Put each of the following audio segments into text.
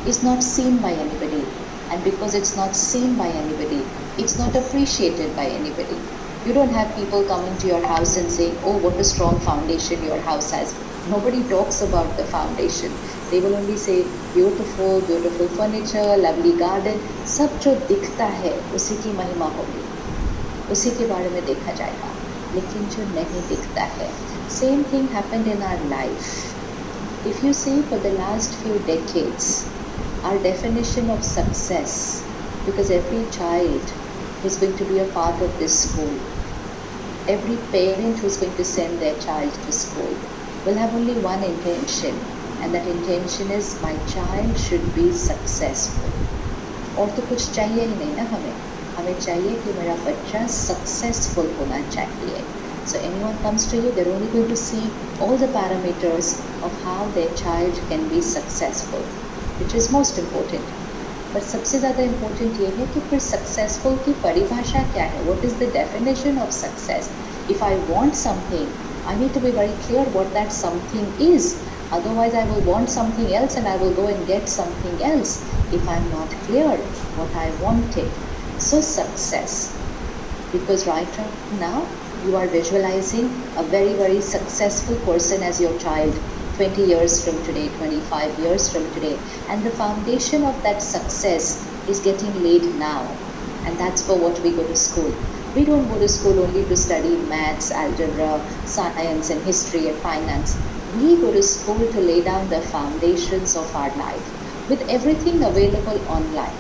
is not seen by anybody. And because it's not seen by anybody, it's not appreciated by anybody. You don't have people coming to your house and saying, oh, what a strong foundation your house has. Nobody talks about the foundation. They will only say, beautiful, beautiful furniture, lovely garden. सब जो दिखता है उसी की महिमा होगी, उसी के बारे में देखा जाएगा, लेकिन जो नहीं दिखता है. Same thing happened in our life. If you see, for the last few decades, our definition of success, because every child who's going to be a part of this school, every parent who's going to send their child to school will have only one intention, and that intention is my child should be successful. और तो कुछ चाहिए ही नहीं ना हमें चाहिए कि मेरा बच्चा successful होना चाहिए. So anyone comes to you, they're only going to see all the parameters of how their child can be successful, which is most important. But सबसे ज़्यादा important ये है कि फिर successful की परिभाषा क्या है? What is the definition of success? If I want something, I need to be very clear what that something is. Otherwise, I will want something else and I will go and get something else if I'm not clear what I wanted. So success, because right now you are visualizing a very, very successful person as your child 20 years from today, 25 years from today. And the foundation of that success is getting laid now. And that's for what we go to school. We don't go to school only to study maths, algebra, science and history and finance. We go to school to lay down the foundations of our life with everything available online.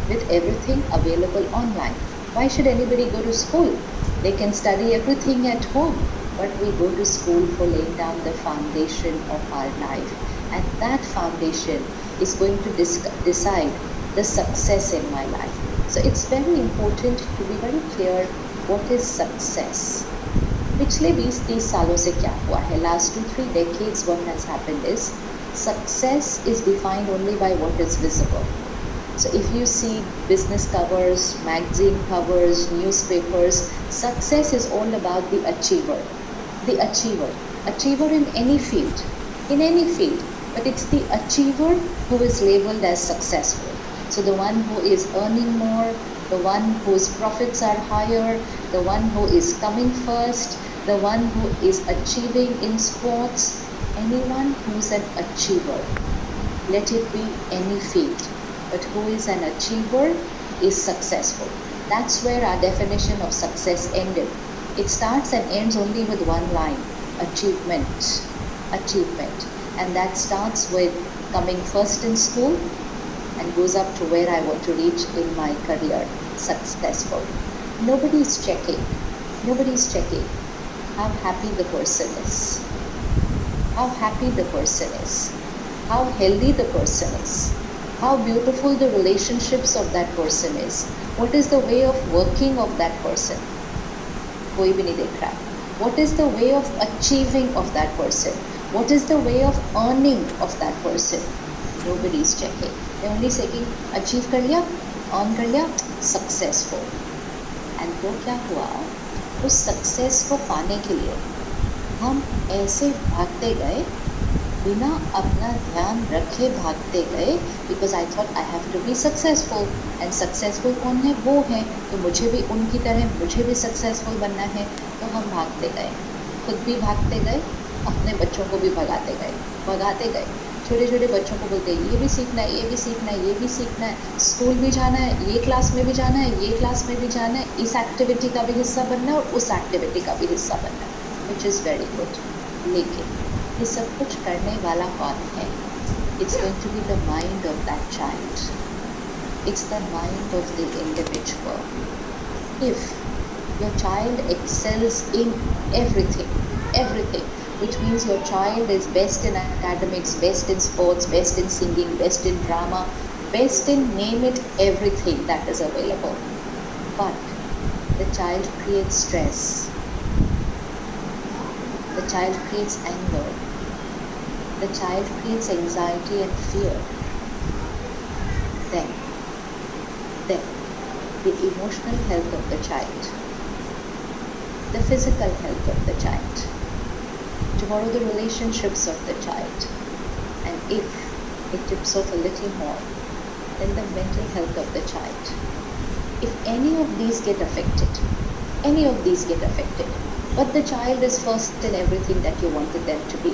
With everything available online. Why should anybody go to school? They can study everything at home, but we go to school for laying down the foundation of our life. And that foundation is going to decide the success in my life. So it's very important to be very clear what is success. पिछले 20-30 सालों से क्या हुआ है? Last 2-3 decades what has happened is success is defined only by what is visible. So if you see business covers, magazine covers, newspapers, success is all about the achiever. The achiever. Achiever in any field. In any field. But it's the achiever who is labeled as successful. So the one who is earning more, the one whose profits are higher, the one who is coming first, the one who is achieving in sports, anyone who's an achiever. Let it be any field. But who is an achiever is successful. That's where our definition of success ended. It starts and ends only with one line, achievement, achievement. And that starts with coming first in school and goes up to where I want to reach in my career, successful. Nobody is checking how happy the person is, how happy the person is, how healthy the person is, how beautiful the relationships of that person is, what is the way of working of that person. कोई भी नहीं देख रहा. What is the way of achieving of that person? What is the way of earning of that person? Nobody is checking. They only saying achieve कर लिया, earn कर लिया, successful. And तो क्या हुआ? उस success को पाने के लिए हम ऐसे भागते गए, बिना अपना ध्यान रखे भागते गए, because I thought I have to be successful. And successful कौन है? वो है. तो मुझे भी उनकी तरह मुझे भी सक्सेसफुल बनना है. तो हम भागते गए, खुद भी भागते गए, अपने बच्चों को भी भगाते गए. छोटे छोटे बच्चों को बोलते हैं ये भी सीखना है, ये भी सीखना है, ये भी सीखना है, स्कूल भी जाना है, ये क्लास में भी जाना है, ये क्लास में भी जाना है, इस एक्टिविटी का भी हिस्सा बनना है और उस एक्टिविटी का भी हिस्सा बनना है, विच इज़ वेरी गुड. लेकिन ये सब कुछ करने वाला कौन है? It's going to be the mind of that child. It's the mind of the individual. If your child excels in everything, which means your child is best in academics, best in sports, best in singing, best in drama, best in name it, everything that is available. But the child creates stress. The child creates anger. The child creates anxiety and fear. Then the emotional health of the child, the physical health of the child, tomorrow the relationships of the child. And if it tips off a little more, then the mental health of the child. If any of these get affected, but the child is first in everything that you wanted them to be,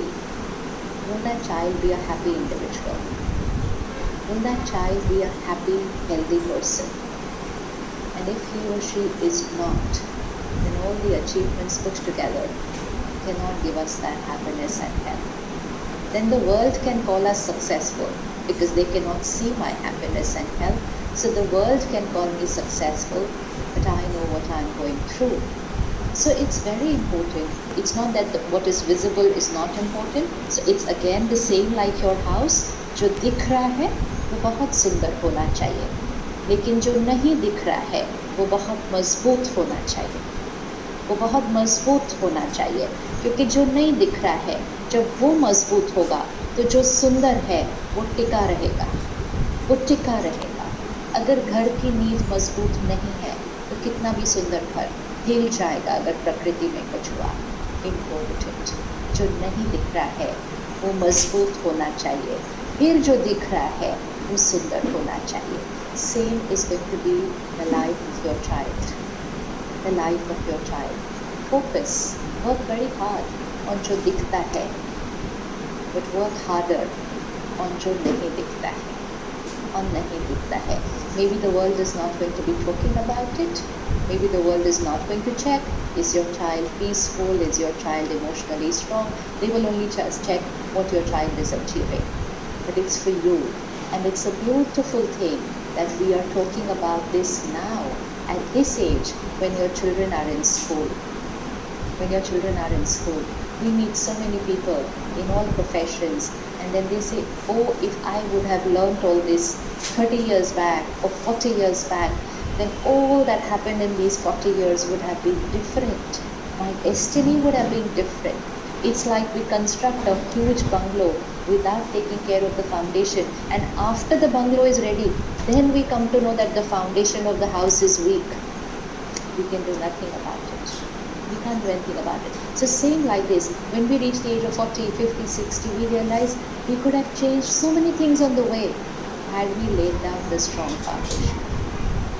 will that child be a happy individual? Will that child be a happy, healthy person? And if he or she is not, then all the achievements put together cannot give us that happiness and health. Then the world can call us successful because they cannot see my happiness and health. So the world can call me successful, but I know what I'm going through. So it's very important. It's not that what is visible is not important. So it's again the same like your house. जो दिख रहा है वो बहुत सुंदर होना चाहिए, लेकिन जो नहीं दिख रहा है वो बहुत मजबूत होना चाहिए, वो बहुत मजबूत होना चाहिए, क्योंकि जो नहीं दिख रहा है जब वो मजबूत होगा तो जो सुंदर है वो टिका रहेगा, वो टिका रहेगा। अगर घर की नींव मजबूत नहीं है तो कितना भी सुंदर घर हिल जाएगा अगर प्रकृति में कुछ हुआ। इम्पोर्टेंट, जो नहीं दिख रहा है वो मजबूत होना चाहिए, फिर जो दिख रहा है वो सुंदर होना चाहिए। Same is going to be the life of your child, the life of your child. Focus, work very hard on जो दिखता है, बट वर्क हार्डर ऑन जो नहीं दिखता है, on nahi dikhta hai. Maybe the world is not going to be talking about it. Maybe the world is not going to check, is your child peaceful, is your child emotionally strong. They will only just check what your child is achieving. But it's for you. And it's a beautiful thing that we are talking about this now, at this age, when your children are in school. When your children are in school, we meet so many people in all professions, and then they say, oh, if I would have learnt all this 30 years back or 40 years back, then all that happened in these 40 years would have been different. My destiny would have been different. It's like we construct a huge bungalow without taking care of the foundation, and after the bungalow is ready, then we come to know that the foundation of the house is weak. We can do nothing about it. We can't do anything about it. So same like this, when we reach the age of 40, 50, 60, we realize we could have changed so many things on the way had we laid down the strong foundation.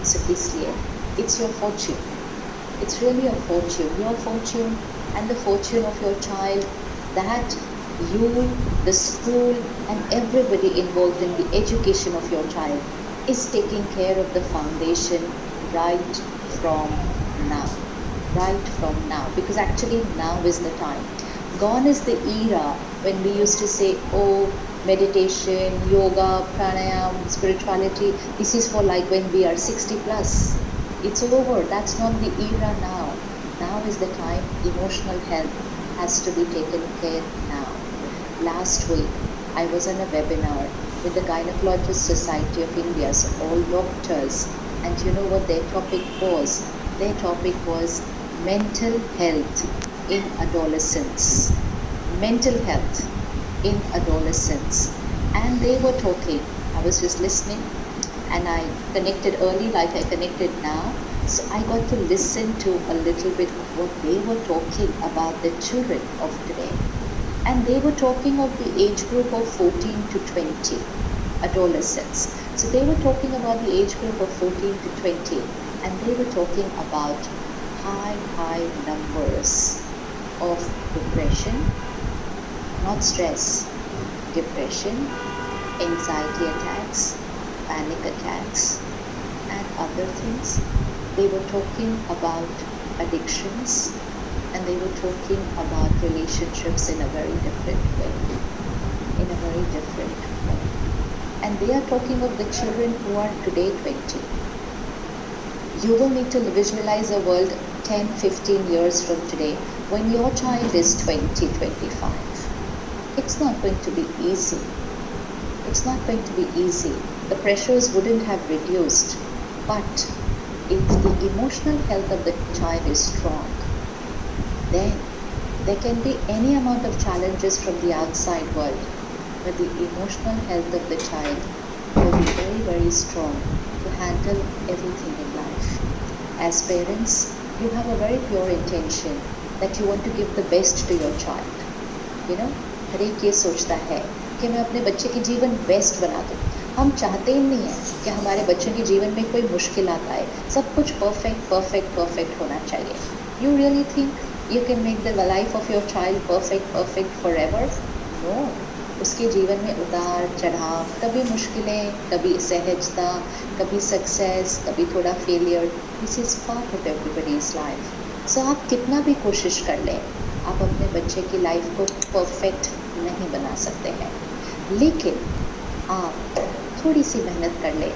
So isliye, it's your fortune. It's really a fortune, your fortune and the fortune of your child, that you, the school and everybody involved in the education of your child is taking care of the foundation right from now. Right from now, because actually now is the time. Gone is the era when we used to say, oh, meditation, yoga, pranayam, spirituality, this is for like when we are 60 plus. It's over. That's not the era now. Now is the time. Emotional health has to be taken care now. Last week, I was on a webinar with the Gynecologist Society of India, so all doctors, and you know what their topic was? Their topic was mental health in adolescence. Mental health in adolescence. And they were talking, I was just listening, and I connected early like I connected now. So I got to listen to a little bit of what they were talking about the children of today. And they were talking of the age group of 14 to 20, adolescents. So they were talking about the age group of 14 to 20, and they were talking about high numbers of depression, not stress, depression, anxiety attacks, panic attacks, and other things. They were talking about addictions, and they were talking about relationships in a very different way, And they are talking of the children who are today 20. You will need to visualize a world 10, 15 years from today when your child is 20, 25. It's not going to be easy. It's not going to be easy. The pressures wouldn't have reduced. But if the emotional health of the child is strong, then there can be any amount of challenges from the outside world, but the emotional health of the child will be very, very strong to handle everything in life. As parents, you have a very pure intention that you want to give the best to your child. You know, हर एक ये सोचता है कि मैं अपने बच्चे के जीवन बेस्ट बना दूँ। हम चाहते ही नहीं हैं कि हमारे बच्चों के जीवन में कोई मुश्किलात आए, सब कुछ परफेक्ट परफेक्ट परफेक्ट होना चाहिए। You really think you can make the life of your child perfect perfect forever? No. उसके जीवन में उतार चढ़ाव, कभी मुश्किलें, कभी सहजता, कभी सक्सेस, कभी थोड़ा failure, this is part of everybody's life. So आप कितना भी कोशिश कर लें, आप अपने बच्चे की लाइफ को परफेक्ट नहीं बना सकते हैं, लेकिन आप थोड़ी सी मेहनत कर लें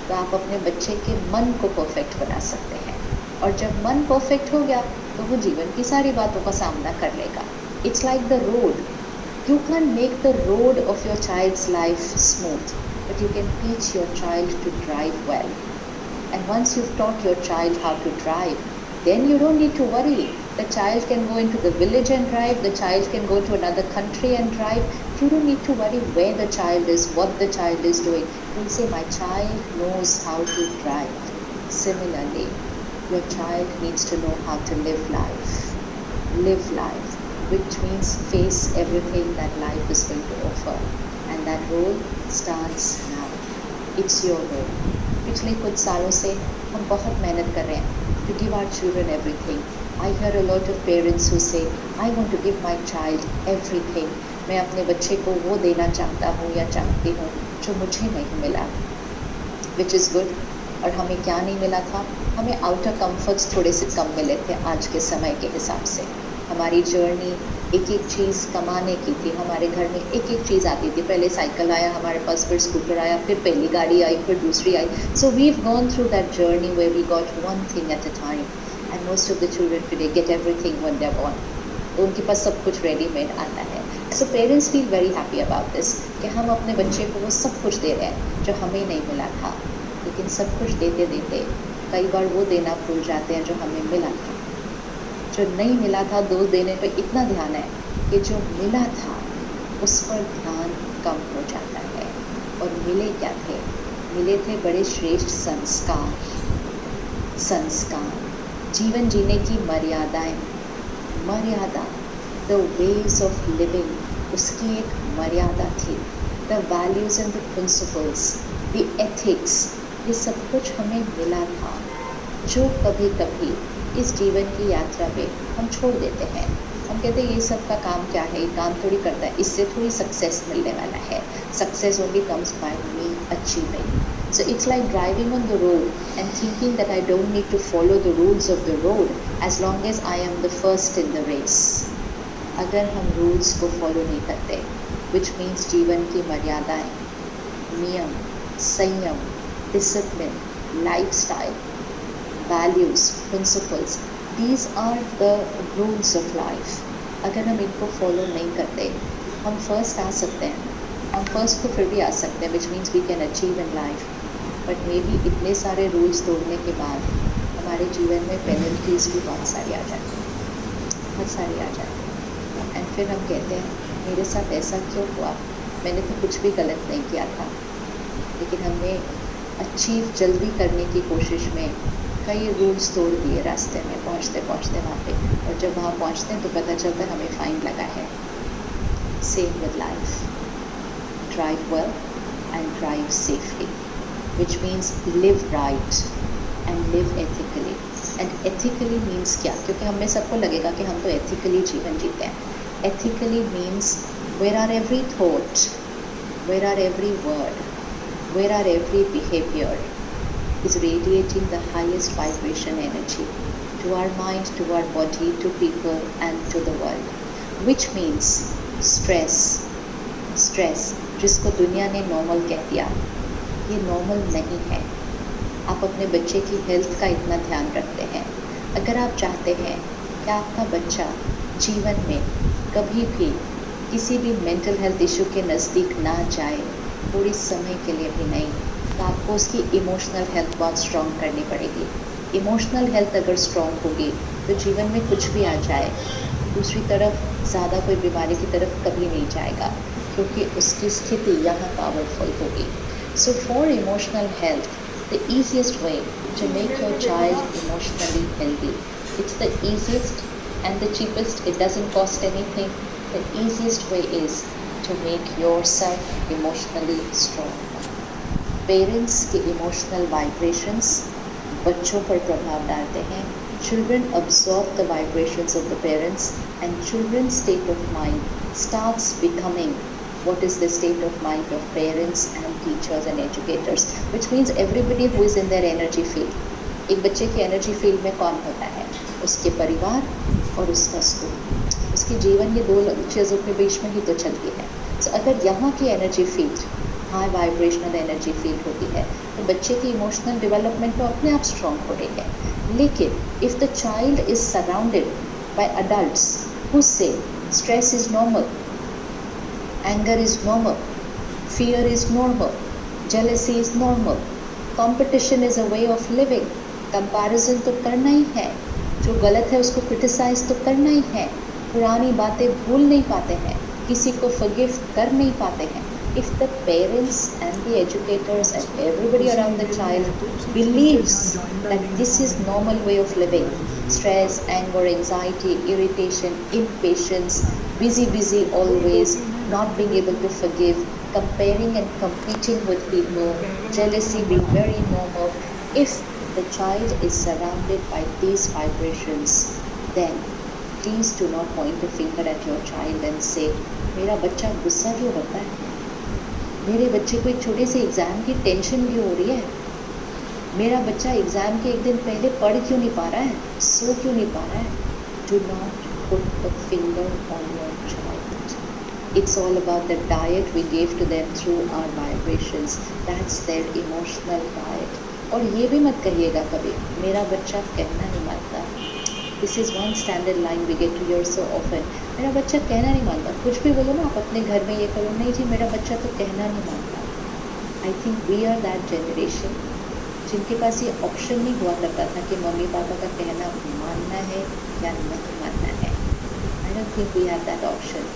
तो आप अपने बच्चे के मन को परफेक्ट बना सकते हैं। और जब मन परफेक्ट हो गया तो वो जीवन की सारी बातों का सामना कर लेगा। It's like the road. You can't make the road of your child's life smooth, but you can teach your child to drive well. And once you've taught your child how to drive, then you don't need to worry. The child can go into the village and drive, the child can go to another country and drive. You don't need to worry where the child is, what the child is doing. You'll say, my child knows how to drive. Similarly, your child needs to know how to live life. Live life, which means face everything that life is going to offer. And that role starts now. It's your role. पिछले कुछ सालों से हम बहुत मेहनत कर रहे हैं to give our children everything. I hear a lot of parents who say, I want to give my child everything. मैं अपने बच्चे को वो देना चाहता हूँ या चाहती हूँ जो मुझे नहीं मिला, which is good. और हमें क्या नहीं मिला था? हमें आउटर कंफर्ट्स थोड़े से कम मिले थे आज के समय के हिसाब से। हमारी जर्नी एक एक चीज़ कमाने की थी, हमारे घर में एक एक चीज़ आती थी। पहले साइकिल आया हमारे पास, फिर स्कूटर आया, फिर पहली गाड़ी आई, फिर दूसरी आई। So we have gone through that journey where we got one thing at a time, and most of the children today get everything when they are born. तो उनके पास सब कुछ रेडीमेड आता है। So parents feel very happy about this कि हम अपने बच्चे को वो सब कुछ दे रहे हैं जो हमें नहीं मिला था। लेकिन सब कुछ देते देते कई बार वो देना भूल जाते हैं जो हमें मिला था। जो नहीं मिला था दोष देने पे इतना ध्यान है कि जो मिला था उस पर ध्यान कम हो जाता है। और मिले क्या थे? मिले थे बड़े श्रेष्ठ संस्कार, जीवन जीने की मर्यादाएं, मर्यादा, द वेज ऑफ लिविंग, उसकी एक मर्यादा थी। The values and the principles, the ethics, ये सब कुछ हमें मिला था जो कभी कभी इस जीवन की यात्रा पे हम छोड़ देते हैं। हम कहते हैं ये सब का काम क्या है, ये काम थोड़ी करता है, इससे थोड़ी सक्सेस मिलने वाला है। Success only comes by me achieving. So it's like driving on the road and thinking that I don't need to follow the rules of the road as long as I am the first in the race. अगर हम rules को follow नहीं करते, which means जीवन की मर्यादाएं, नियम, संयम, discipline, lifestyle, values, principles, these are the rules of life. अगर हम इनको फॉलो नहीं करते, हम फर्स्ट आ सकते हैं, हम फर्स्ट तो फिर भी आ सकते हैं, which means we can achieve in life, but maybe इतने सारे रूल्स तोड़ने के बाद हमारे जीवन में पेनल्टीज भी बहुत सारी आ जाती हैं, बहुत सारी आ जाती हैं। एंड फिर हम कहते हैं मेरे साथ ऐसा क्यों हुआ, मैंने तो कुछ भी गलत नहीं किया था। लेकिन हमने अचीव जल्दी करने की कोशिश में कई रूल्स तोड़ दिए रास्ते में पहुँचते पहुँचते वहाँ पे, और जब वहाँ पहुँचते हैं तो पता चलता है हमें फाइन लगा है। Same with life, drive well and drive safely, which means live right and live ethically. And ethically means क्या? क्योंकि हमें सबको लगेगा कि हम तो एथिकली जीवन जीते हैं। Ethically means where are every thought, where are every word, where our every behavior is radiating the highest vibration energy to our mind, to our body, to people and to the world. Which means stress, जिसको दुनिया ने normal कह दिया, ये normal नहीं है। आप अपने बच्चे की हेल्थ का इतना ध्यान रखते हैं। अगर आप चाहते हैं कि आपका बच्चा जीवन में कभी भी किसी भी मेंटल हेल्थ इशू के नज़दीक ना जाए, थोड़ी समय के लिए भी नहीं, तो आपको उसकी इमोशनल हेल्थ बहुत स्ट्रॉन्ग करनी पड़ेगी। इमोशनल हेल्थ अगर स्ट्रॉन्ग होगी तो जीवन में कुछ भी आ जाए, दूसरी तरफ ज़्यादा कोई बीमारी की तरफ कभी नहीं जाएगा, क्योंकि उसकी स्थिति यहाँ पावरफुल होगी। So for emotional health, the easiest way to make your child emotionally healthy, it's the easiest and the cheapest, it doesn't cost anything. The easiest way is to make yourself emotionally strong. Parents के emotional vibrations बच्चों पर प्रभाव डालते हैं. Children absorb the vibrations of the parents, and children's state of mind starts becoming what is the state of mind of parents and teachers and educators, which means everybody who is in their energy field. एक बच्चे की energy field में कौन होता है? उसके परिवार और उसका स्कूल. उसके जीवन ये दो चीज़ों के बीच में ही तो चलती है. So, अगर यहाँ की energy field high vibrational energy field होती है तो बच्चे की इमोशनल डेवलपमेंट तो अपने आप स्ट्रॉन्ग हो रही है. लेकिन if the child is surrounded by adults who say stress is normal, anger is normal, fear is normal, jealousy is normal, competition is a way of living, comparison तो करना ही है, जो गलत है उसको क्रिटिसाइज तो करना ही है, पुरानी बातें भूल नहीं पाते हैं, किसी को फॉरगिव कर नहीं पाते हैं. If the parents and the educators and everybody around the child believes that this is normal way of living, stress, anger, anxiety, irritation, impatience, busy always, not being able to forgive, comparing and competing with people, jealousy being very normal. If the child is surrounded by these vibrations, then please do not point a finger at your child and say, मेरा बच्चा गुस्सा क्यों होता है, मेरे बच्चे को एक छोटे से एग्ज़ाम की टेंशन क्यों हो रही है, मेरा बच्चा एग्ज़ाम के एक दिन पहले पढ़ क्यों नहीं पा रहा है, सो क्यों नहीं पा रहा है. Do not put the finger on your child. It's all about the diet we gave to them through our vibrations. That's their emotional diet. और ये भी मत कहिएगा कभी मेरा बच्चा कहना नहीं मानता. This is one standard line we get to hear so often. मेरा बच्चा कहना नहीं मानता. कुछ भी बोलो ना आप अपने घर में ये करो, नहीं जी मेरा बच्चा तो कहना नहीं मानता. I think we are that generation जिनके पास ये ऑप्शन नहीं हुआ करता था कि मम्मी पापा का कहना मानना है या नहीं मानना है. I don't think we have that option.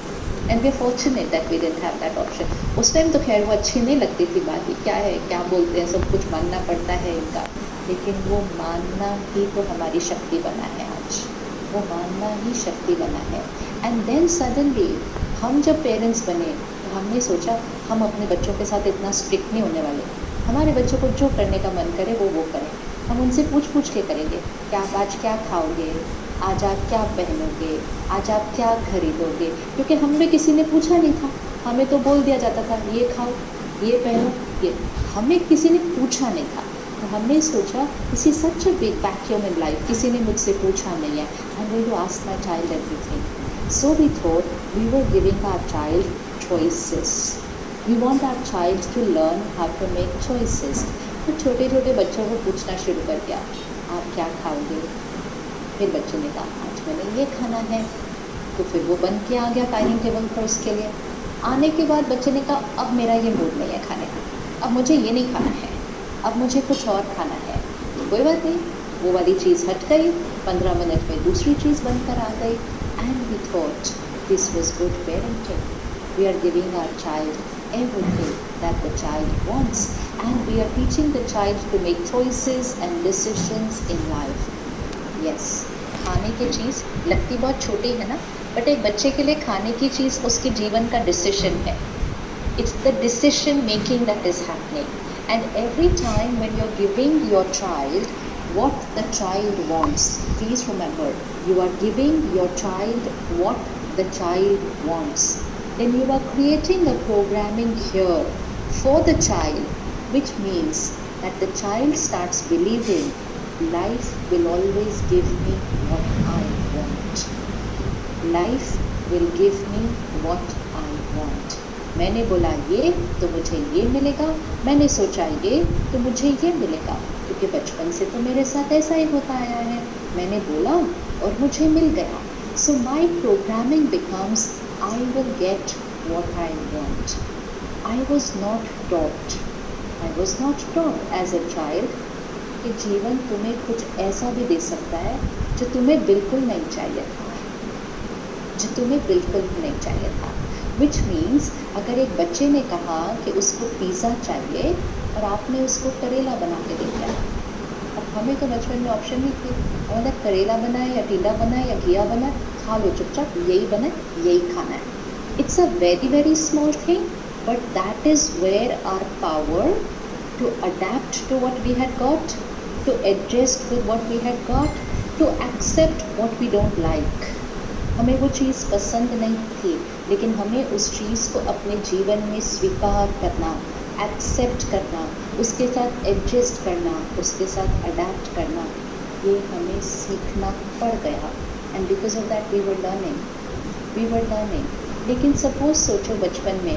And we are fortunate that we didn't have that option. उस टाइम तो खैर वो अच्छी नहीं लगती थी बात, ही क्या है क्या बोलते हैं, सब कुछ मानना पड़ता है इनका. लेकिन वो मानना ही तो हमारी शक्ति बना है. आज वो मानना ही शक्ति बना है. एंड देन सडनली हम जब पेरेंट्स बने तो हमने सोचा हम अपने बच्चों के साथ इतना स्ट्रिक्ट नहीं होने वाले. हमारे बच्चों को जो करने का मन करे वो करें. हम उनसे पूछ के करेंगे कि आप आज क्या खाओगे, आज आप क्या पहनोगे, आज आप क्या खरीदोगे. क्योंकि हमें किसी ने पूछा नहीं था, हमें तो बोल दिया जाता था ये खाओ ये पहनो ये. हमें किसी ने पूछा नहीं था. तो हमने सोचा this is such a big vacuum in life, किसी ने मुझसे पूछा नहीं है, I am going to ask my child everything. So we thought we were giving our child choices. We want our child to learn how to make choices. तो छोटे छोटे बच्चों को पूछना शुरू कर दिया आप क्या खाओगे. फिर बच्चे ने कहा आज मैंने ये खाना है. तो फिर वो बन के आ गया डाइनिंग टेबल पर उसके लिए. आने के बाद बच्चे ने कहा अब मेरा ये मूड नहीं है खाने का, अब मुझे ये नहीं खाना है, अब मुझे कुछ और खाना है. कोई बात नहीं, वो वाली चीज़ हट गई, 15 मिनट में दूसरी चीज़ बनकर आ गई. And we thought this was good parenting. We are giving our child everything that the child wants, and we are teaching the child to make choices and decisions in life. Yes, खाने की चीज़ लगती बहुत छोटी है ना, but एक बच्चे के लिए खाने की चीज़ उसके जीवन का डिसीजन है. It's the decision making that is happening. And every time when you're giving your child what the child wants, please remember, you are giving your child what the child wants. Then you are creating a programming here for the child, which means that the child starts believing life will always give me what I want. Life will give me what I want. मैंने बोला ये तो मुझे ये मिलेगा, मैंने सोचा ये तो मुझे ये मिलेगा, क्योंकि बचपन से तो मेरे साथ ऐसा ही होता आया है. मैंने बोला और मुझे मिल गया. So my programming becomes I will get what I want. I was not taught as a child कि जीवन तुम्हें कुछ ऐसा भी दे सकता है जो तुम्हें बिल्कुल नहीं चाहिए था. Which means अगर एक बच्चे ने कहा कि उसको पिज़्ज़ा चाहिए और आपने उसको करेला बना के दे दिया. अब हमें तो बचपन में ऑप्शन नहीं थे, हमें करेला बनाए या टींडा बनाए या घिया बनाए, खा लो चुपचाप, यही बना यही खाना है. It's a very, very small thing, but that is where our power to adapt to what we had got, to adjust with what we had got, to accept what we don't like. हमें वो चीज़ पसंद नहीं थी, लेकिन हमें उस चीज़ को अपने जीवन में स्वीकार करना, एक्सेप्ट करना, उसके साथ एडजस्ट करना, उसके साथ अडेप्ट करना, ये हमें सीखना पड़ गया. And because of that we were learning. लेकिन सपोज सोचो बचपन में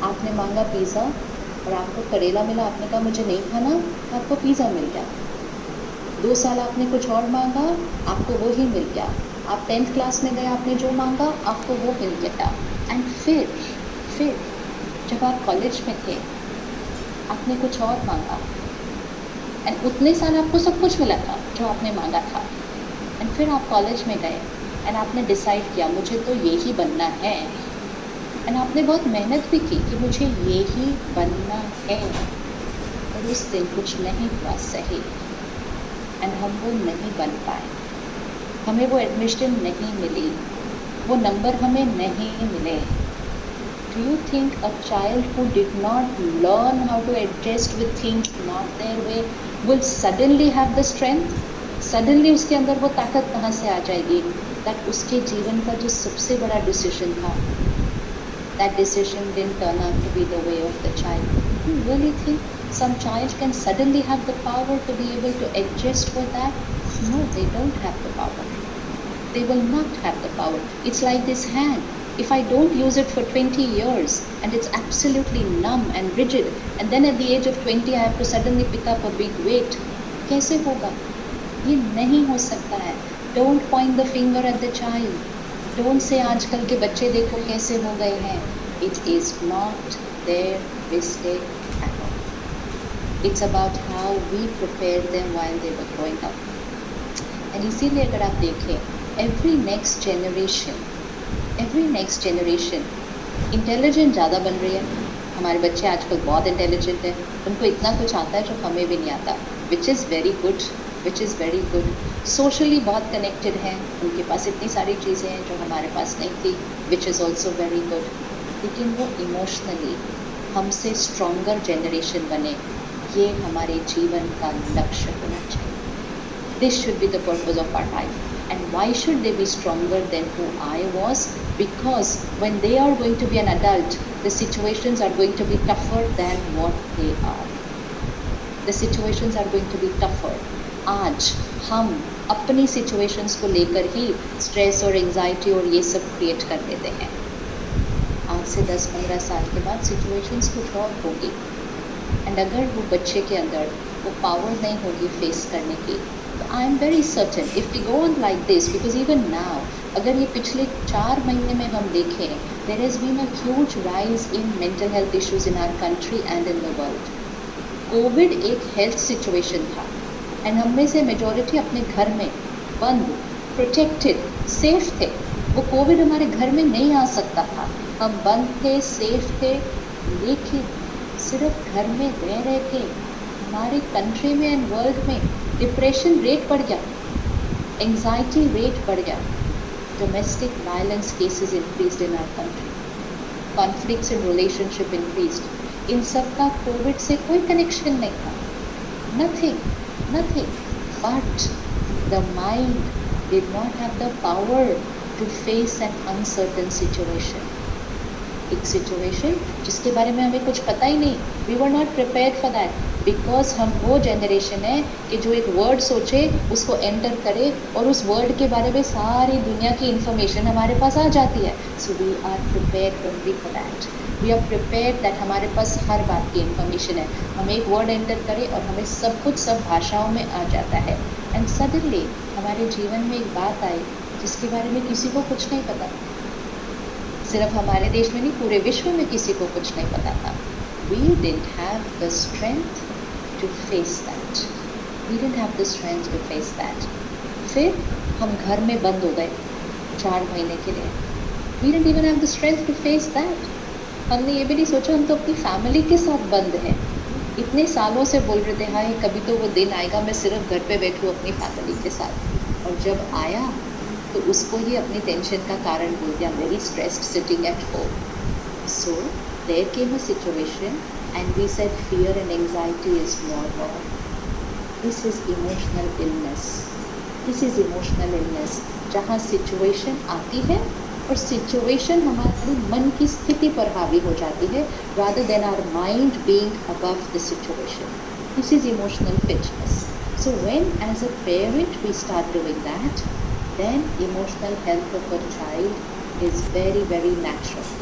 आपने मांगा पिज़्ज़ा और आपको करेला मिला, आपने कहा मुझे नहीं खाना, आपको पिज़्ज़ा मिल गया. 2 साल आपने कुछ और मांगा, आपको वो ही मिल गया. आप 10th क्लास में गए, आपने जो मांगा आपको वो मिल गया. एंड फिर जब आप कॉलेज में थे आपने कुछ और मांगा, एंड उतने साल आपको सब कुछ मिला था जो आपने मांगा था. एंड फिर आप कॉलेज में गए एंड आपने डिसाइड किया मुझे तो यही बनना है, एंड आपने बहुत मेहनत भी की कि मुझे ये ही बनना है, और उस दिन कुछ नहीं हुआ सही एंड हम वो नहीं बन पाए. हमें वो एडमिशन नहीं मिली, वो नंबर हमें नहीं मिले. Do you think a child who did not learn how to adjust with things not their way will suddenly have the strength? Suddenly उसके अंदर वो ताकत कहाँ से आ जाएगी that उसके जीवन का जो सबसे बड़ा डिसीजन था, that decision didn't turn out to be the way of the child. Do you really think some child can suddenly have the power to be able to adjust with that? No, they don't have the power. They will not have the power. It's like this hand. If I don't use it for 20 years and it's absolutely numb and rigid, and then at the age of 20 I have to suddenly pick up a big weight, कैसे होगा? ये नहीं हो सकता है. Don't point the finger at the child. Don't say आजकल के बच्चे देखो कैसे हो गए हैं. It is not their mistake at all. It's about how we prepared them while they were growing up. And इसीलिए अगर आप देखें every next generation इंटेलिजेंट ज़्यादा बन रही है. हमारे बच्चे आजकल बहुत इंटेलिजेंट हैं, उनको इतना कुछ आता है जो हमें भी नहीं आता, which is very good. Socially बहुत कनेक्टेड हैं, उनके पास इतनी सारी चीज़ें हैं जो हमारे पास नहीं थी, which is also very good. लेकिन वो इमोशनली हमसे स्ट्रॉन्गर जनरेशन बने, ये हमारे जीवन का लक्ष्य होना चाहिए. This should be the purpose of our life. And why should they be stronger than who I was? Because when they are going to be an adult, the situations are going to be tougher than what they are. The situations are going to be tougher. आज हम अपनी situations को लेकर ही stress और anxiety और ये सब create कर देते हैं. आज से 10-15 साल के बाद situations कुछ और होगी. And अगर वो बच्चे के अंदर वो power नहीं होगी face करने की, तो I am very certain if we go on like this, because even now अगर ये पिछले 4 महीने में हम देखें, there has been a huge rise in mental health issues in our country and in the world. Covid एक health situation था, and हम में से मेजॉरिटी अपने घर में बंद, प्रोटेक्टेड, सेफ थे. वो कोविड हमारे घर में नहीं आ सकता था. हम बंद थे, सेफ थे, लेकिन सिर्फ घर में रह रहे थे. हमारे कंट्री में एंड वर्ल्ड में डिप्रेशन रेट बढ़ गया, एंजाइटी रेट बढ़ गया, domestic violence cases increased in our country, conflicts in relationship increased. इन सब का कोविड से कोई कनेक्शन नहीं था. Nothing. But the mind did not have the power to face an uncertain situation. एक सिचुएशन जिसके बारे में हमें कुछ पता ही नहीं. We were not prepared for that. Because हम वो जनरेशन है कि जो एक वर्ड सोचे उसको एंटर करे और उस वर्ड के बारे में सारी दुनिया की इंफॉर्मेशन हमारे पास आ जाती है. So we are prepared only for that. We are prepared that हमारे पास हर बात की इंफॉर्मेशन है. हम एक वर्ड एंटर करें और हमें सब कुछ सब भाषाओं में आ जाता है. एंड सडनली हमारे जीवन में एक बात आई जिसके बारे में किसी को कुछ नहीं पता. सिर्फ हमारे देश में नहीं, पूरे विश्व में किसी को कुछ नहीं पता था. We didn't have the strength to face that. We didn't have the strength to face that. फिर हम घर में बंद हो गए 4 महीने के लिए. We didn't even have the strength to face that. हमने ये भी नहीं सोचा, हम तो अपनी फैमिली के साथ बंद हैं. इतने सालों से बोल रहे थे हाय कभी तो वो दिन आएगा मैं सिर्फ घर पे बैठूँ अपनी फैमिली के साथ, और जब आया तो उसको ही अपनी टेंशन का कारण बोल दिया. Very stressed sitting at home. So there came a situation and we said fear and anxiety is normal. This is emotional illness. This is emotional illness. जहाँ सिचुएशन आती है और सिचुएशन हमारी मन की स्थिति पर हावी हो जाती है rather than our mind being above the situation. This is emotional fitness. So when as a parent we start doing that, then emotional health of a child is very very natural.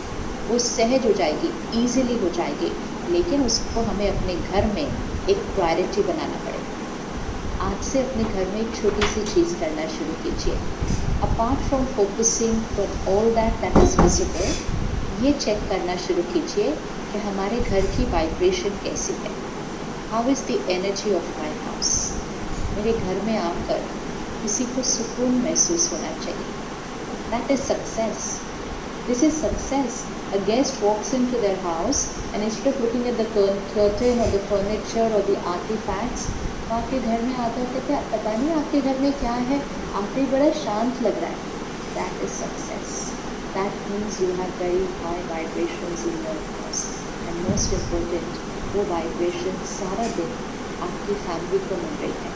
वो सहज हो जाएगी, easily हो जाएगी, लेकिन उसको हमें अपने घर में एक प्रायोरिटी बनाना पड़ेगा। आज से अपने घर में एक छोटी सी चीज़ करना शुरू कीजिए। Apart from focusing from all that is visible, ये चेक करना शुरू कीजिए कि हमारे घर की वाइब्रेशन कैसी है। How is the energy of my house. मेरे घर में आकर किसी को सुकून महसूस होना चाहिए। That is success. This is success. A guest walks into their house and instead of looking at the curtain or the furniture or the artifacts, आपके घर में आता है क्या पता नहीं आपके घर में क्या है, आते बड़ा शांत लग रहा है। That is success. That means you have very high vibrations in your house. And most important, वो vibration सारा दिन आपकी फैमिली को मिल रही है,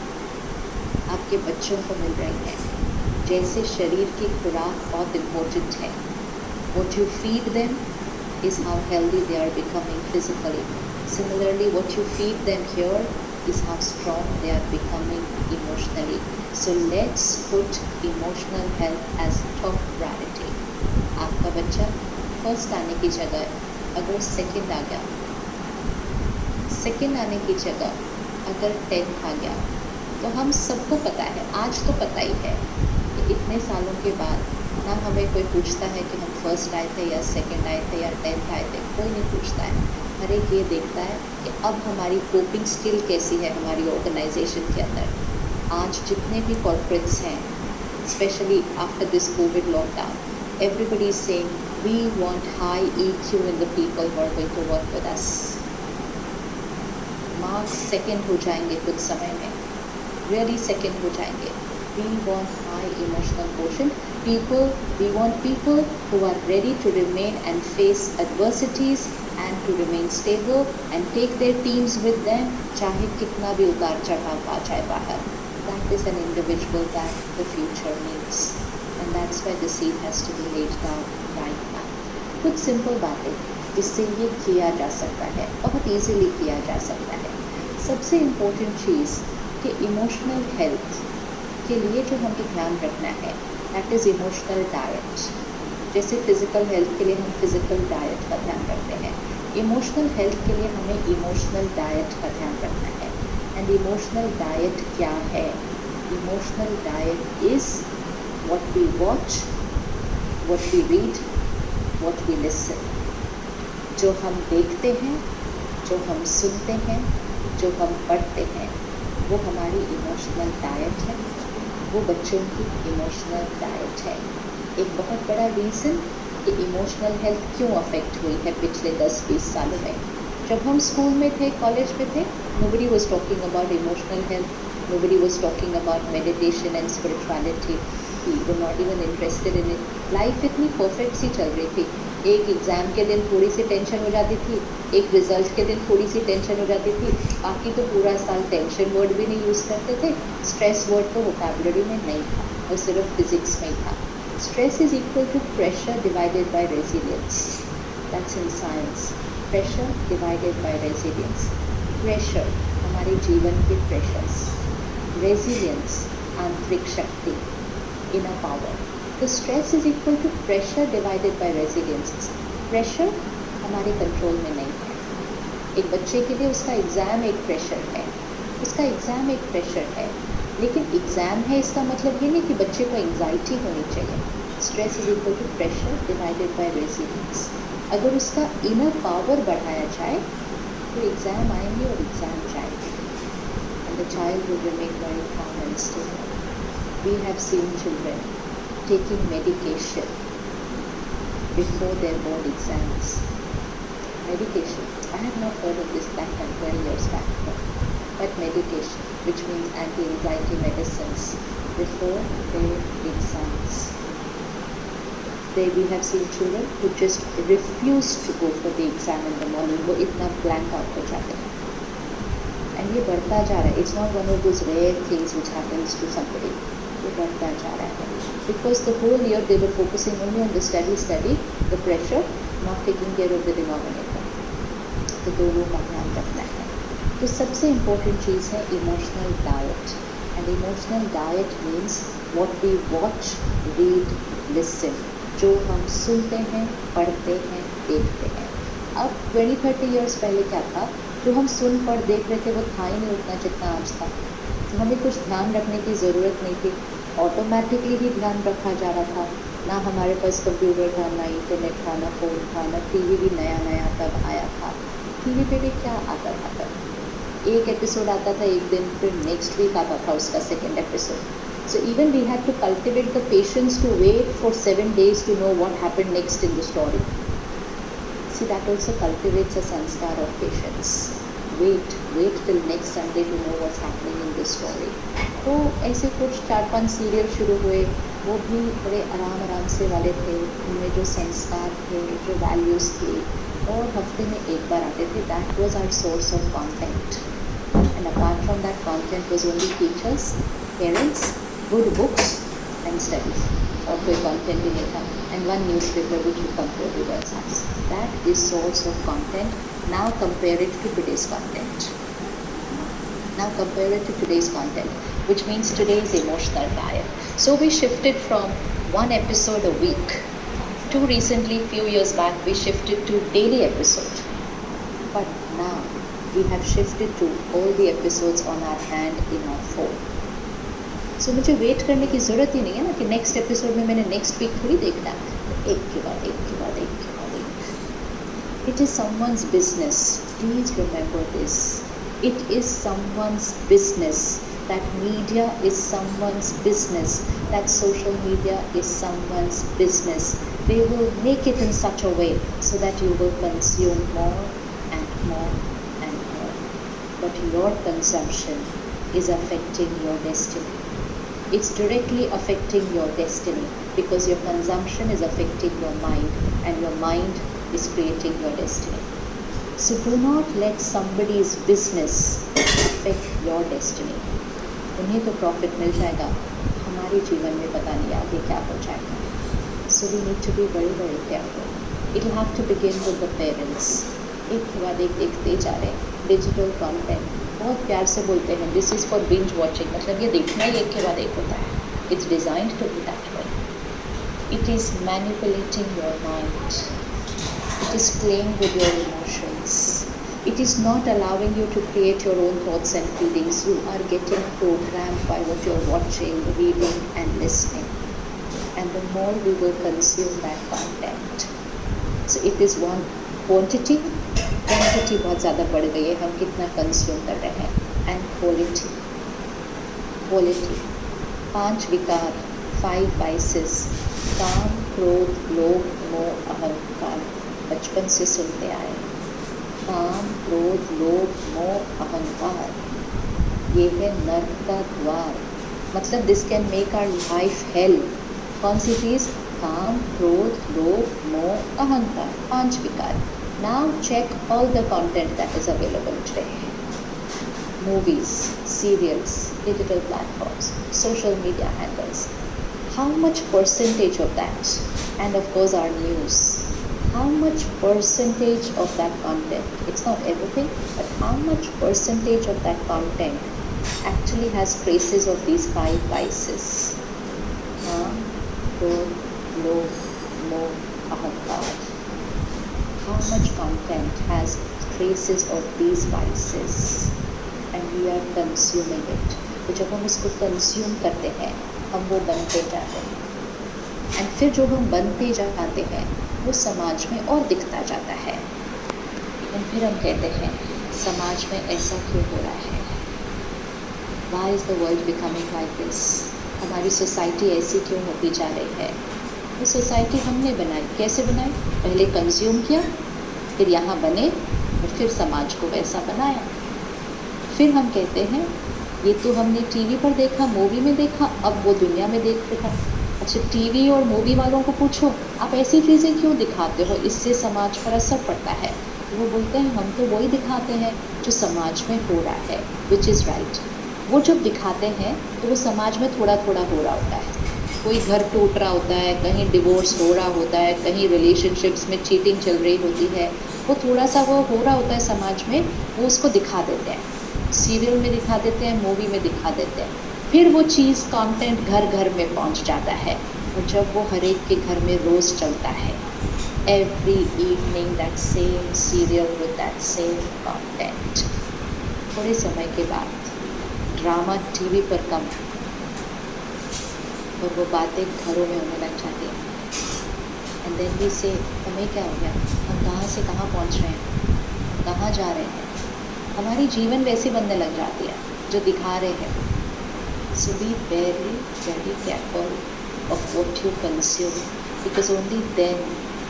आपके बच्चों को मिल रही है। जैसे शरीर की खुराक बहुत इम्पोर्टेंट है, what you feed them is how healthy they are becoming physically. Similarly, what you feed them here is how strong they are becoming emotionally. So let's put emotional health as top priority. आपका बच्चा first आने की जगह अगर second आ गया, second आने की जगह अगर 10th आ गया, तो हम सबको पता है, आज तो पता ही है कि इतने सालों के बाद ना हमें कोई पूछता है कि हम फर्स्ट आए थे या सेकंड आए थे या 10th आए थे, कोई नहीं पूछता है। हर एक ये देखता है कि अब हमारी कोपिंग स्किल कैसी है हमारी ऑर्गेनाइजेशन के अंदर। आज जितने भी कॉर्पोरेट्स हैं, specially after this Covid lockdown, everybody is saying we want high EQ in the people who are going to work with us. Marks second हो जाएंगे कुछ समय में, रियली सेकंड हो जाएंगे। We want high emotional quotient people. We want people who are ready to remain and face adversities and to remain stable and take their teams with them, चाहे कितना भी उतार चढ़ाव आ जाए बाहर। That is an individual that the future needs, and that's why the seed has to be laid down right now. कुछ simple बातें जिससे ये किया जा सकता है, बहुत easily किया जा सकता है। सबसे इम्पोर्टेंट चीज़ कि इमोशनल हेल्थ के लिए जो हमें ध्यान रखना है, दैट इज़ इमोशनल डाइट। जैसे फिज़िकल हेल्थ के लिए हम फिज़िकल डाइट का ध्यान रखते हैं, इमोशनल हेल्थ के लिए हमें इमोशनल डाइट का ध्यान रखना है। एंड इमोशनल डाइट क्या है? Emotional diet is what we watch, what we read, what we listen. जो हम देखते हैं, जो हम सुनते हैं, जो हम पढ़ते हैं, वो हमारी इमोशनल डाइट है, वो बच्चों की इमोशनल डाइट है। एक बहुत बड़ा रीज़न कि इमोशनल हेल्थ क्यों अफेक्ट हुई है पिछले 10-20 सालों में। जब हम स्कूल में थे, कॉलेज में थे, nobody was talking about emotional health, nobody was talking about meditation and spirituality. We were not even interested in it. Life इतनी परफेक्ट सी चल रही थी। एक एग्ज़ाम के दिन थोड़ी सी टेंशन हो जाती थी, एक रिज़ल्ट के दिन थोड़ी सी टेंशन हो जाती थी, बाकी तो पूरा साल टेंशन वर्ड भी नहीं यूज़ करते थे। स्ट्रेस वर्ड तो वोकैबुलरी में नहीं था, वो सिर्फ फिजिक्स में ही था। Stress is equal to pressure divided by resilience, that's in science. Pressure divided by resilience. Pressure हमारे जीवन के प्रेशर्स, रेजिलियंस आंतरिक शक्ति, इनर पावर। तो stress is equal to pressure divided by resilience. Pressure हमारे कंट्रोल में नहीं है। एक बच्चे के लिए उसका एग्ज़ाम एक प्रेशर है, उसका एग्ज़ाम एक प्रेशर है, लेकिन एग्ज़ाम है इसका मतलब ये नहीं कि बच्चे को एंग्जाइटी होनी चाहिए। Stress is equal to pressure divided by resilience. अगर उसका इनर पावर बढ़ाया जाए तो एग्ज़ाम आएंगे और एग्ज़ाम जाएंगे, and the child will remain very calm and stable. We have seen children taking medication before their board exams. Medication, I have not heard of this back then 20 years back, but medication, which means anti-anxiety medicines before their exams. we have seen children who just refuse to go for the exam in the morning. वो इतना blank out हो जाते हैं. And ये बढ़ता जा रहा है. It's not one of those rare things which happens to somebody. ये बढ़ता जा रहा है. Because the whole year they were focusing only on the study, the pressure, not taking care of the denominator. तो दोनों का ध्यान रखना है. तो सबसे important चीज़ है emotional diet. And emotional diet means what we watch, read, listen. जो हम सुनते हैं, पढ़ते हैं, देखते हैं. अब 20-30 years पहले क्या था, जो हम सुन पढ़ देख रहे थे वो था ही नहीं उतना जितना आज था. तो हमें कुछ ध्यान रखने की ज़रूरत नहीं थी. ऑटोमेटिकली ही ध्यान रखा जा रहा था. ना हमारे पास कंप्यूटर था, ना इंटरनेट था, ना फ़ोन था, ना टीवी भी नया तब आया था. टीवी पे भी क्या आता था तब, एक एपिसोड आता था एक दिन, फिर नेक्स्ट वीक आता था उसका second episode. So even we had to cultivate the patience to wait for 7 days to know what happened next in the story. See, that also cultivates a sanskar of patience. Wait till next Sunday to know what's happening in this story. तो ऐसे कुछ 4-5 serial शुरू हुए, वो भी बड़े आराम से वाले थे. उनमें जो संस्कार थे, जो वैल्यूज़ थे, और हफ्ते में एक बार आते थे. That was our source of content. And apart from that, content was only teachers, parents, good books and studies. और कोई content ही नहीं था. And one newspaper which you come to everyone's house. That is source of content. Now compare it to today's content. Which means today's emotional diet. So we shifted from one episode a week to recently, few years back, we shifted to daily episode. But now we have shifted to all the episodes on our hand in our phone. So मुझे wait करने की ज़रूरत ही नहीं है ना कि next episode में मैंने नेक्स्ट वीक थोड़ी देखना है. एक के बाद एक. It is someone's business. Please remember this. It is someone's business. That media is someone's business. That social media is someone's business. They will make it in such a way so that you will consume more and more and more. But your consumption is affecting your destiny. It's directly affecting your destiny because your consumption is affecting your mind and your mind is creating your destiny. So do not let somebody's business affect your destiny. उन्हें तो profit मिल जाएगा, हमारे जीवन में पता नहीं आगे क्या हो जाएगा. So we need to be very, very careful. It will have to begin with the parents. एक के बाद एक देखते जा रहे हैं. डिजिटल कंटेंट बहुत प्यार से बोलते हैं this is for binge watching. मतलब ये देखना ही एक के बाद एक होता है. It's designed to be that way. It is manipulating your mind. It is playing with your emotions. It is not allowing you to create your own thoughts and feelings. You are getting programmed by what you're watching, reading and listening. And the more we will consume that content. So it is one quantity बहुत ज़्यादा बढ़ गई है. हम कितना consume कर रहे हैं. And quality. 5 विकार, 5 vices. काम, क्रोध, लोभ, मोह, अहंकार. बचपन से सुनते आए. काम, क्रोध, लोभ, मोह, अहंकार, ये है नर्क का द्वार. मतलब this can make our life hell. कौन सी चीज़? काम, क्रोध, लोभ, मोह, अहंकार. 5 विकार. Now check all the content that is available today. Movies, serials, digital platforms, social media handles. How much percentage of that? And of course our news. How much percentage of that content, it's not everything, but how much percentage of that content actually has traces of these 5 vices? Krodh, lobh, moh, ahankar. How much content has traces of these vices? And we are consuming it. तो जब हम इसको consume करते हैं, हम वो बनते जाते हैं. एंड फिर जो हम बनते जाते हैं वो समाज में और दिखता जाता है. और फिर हम कहते हैं समाज में ऐसा क्यों हो रहा है? Why is the world becoming like this? हमारी सोसाइटी ऐसी क्यों होती जा रही है? ये सोसाइटी हमने बनाई. कैसे बनाई? पहले कंज्यूम किया, फिर यहाँ बने और फिर समाज को वैसा बनाया. फिर हम कहते हैं ये तो हमने टीवी पर देखा, मूवी में देखा, अब वो दुनिया में देख रहा. और अच्छा, टीवी और मूवी वालों को पूछो आप ऐसी चीज़ें क्यों दिखाते हो, इससे समाज पर असर पड़ता है। तो वो बोलते हैं हम तो वही दिखाते हैं जो समाज में हो रहा है, विच इज़ राइट। वो जब दिखाते हैं तो वो समाज में थोड़ा थोड़ा हो रहा होता है। कोई घर टूट रहा होता है, कहीं डिवोर्स हो रहा होता है, कहीं रिलेशनशिप्स में चीटिंग चल रही होती है, वो थोड़ा सा वो हो रहा होता है समाज में, वो उसको दिखा देते हैं, सीरियल में दिखा देते हैं, मूवी में दिखा देते हैं। फिर वो चीज़ कंटेंट घर घर में पहुंच जाता है, और जब वो हर एक के घर में रोज़ चलता है, every evening that same serial with that same content, थोड़े समय के बाद ड्रामा टीवी पर कम और वो बातें घरों में होने लग जाती हैं। एंड देन वी से हमें क्या हो गया, हम कहाँ से कहाँ पहुँच रहे हैं, हम कहाँ जा रहे हैं, हमारी जीवन वैसी बनने लग जाती है जो दिखा रहे हैं। So be very, very careful of what you consume, because only then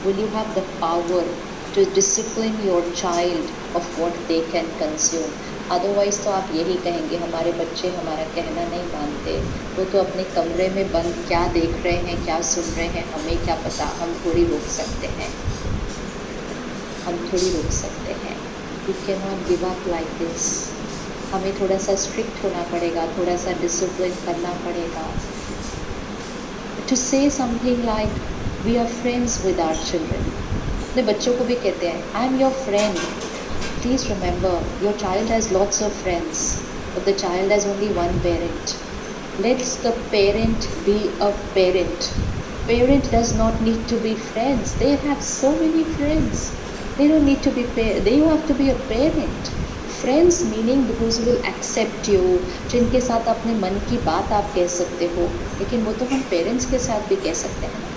will you have the power to discipline your child of what they can consume. Otherwise तो आप यही कहेंगे हमारे बच्चे हमारा कहना नहीं मानते, वो तो अपने कमरे में बंद क्या देख रहे हैं, क्या सुन रहे हैं, हमें क्या पता, हम थोड़ी रोक सकते हैं, हम थोड़ी रोक सकते हैं। You cannot give up like this. हमें थोड़ा सा स्ट्रिक्ट होना पड़ेगा, थोड़ा सा डिसिप्लिन करना पड़ेगा। To say something like we are friends with our children, अपने बच्चों को भी कहते हैं I am your friend. Please remember your child has lots of friends, but the child has only one parent. Let's the parent be a parent. Parent does not need to be friends. They have so many friends. They don't need to be they have to be a parent. Friends meaning those will accept you, जिनके साथ अपने मन की बात आप कह सकते हो। लेकिन वो तो हम पेरेंट्स के साथ भी कह सकते हैं ना,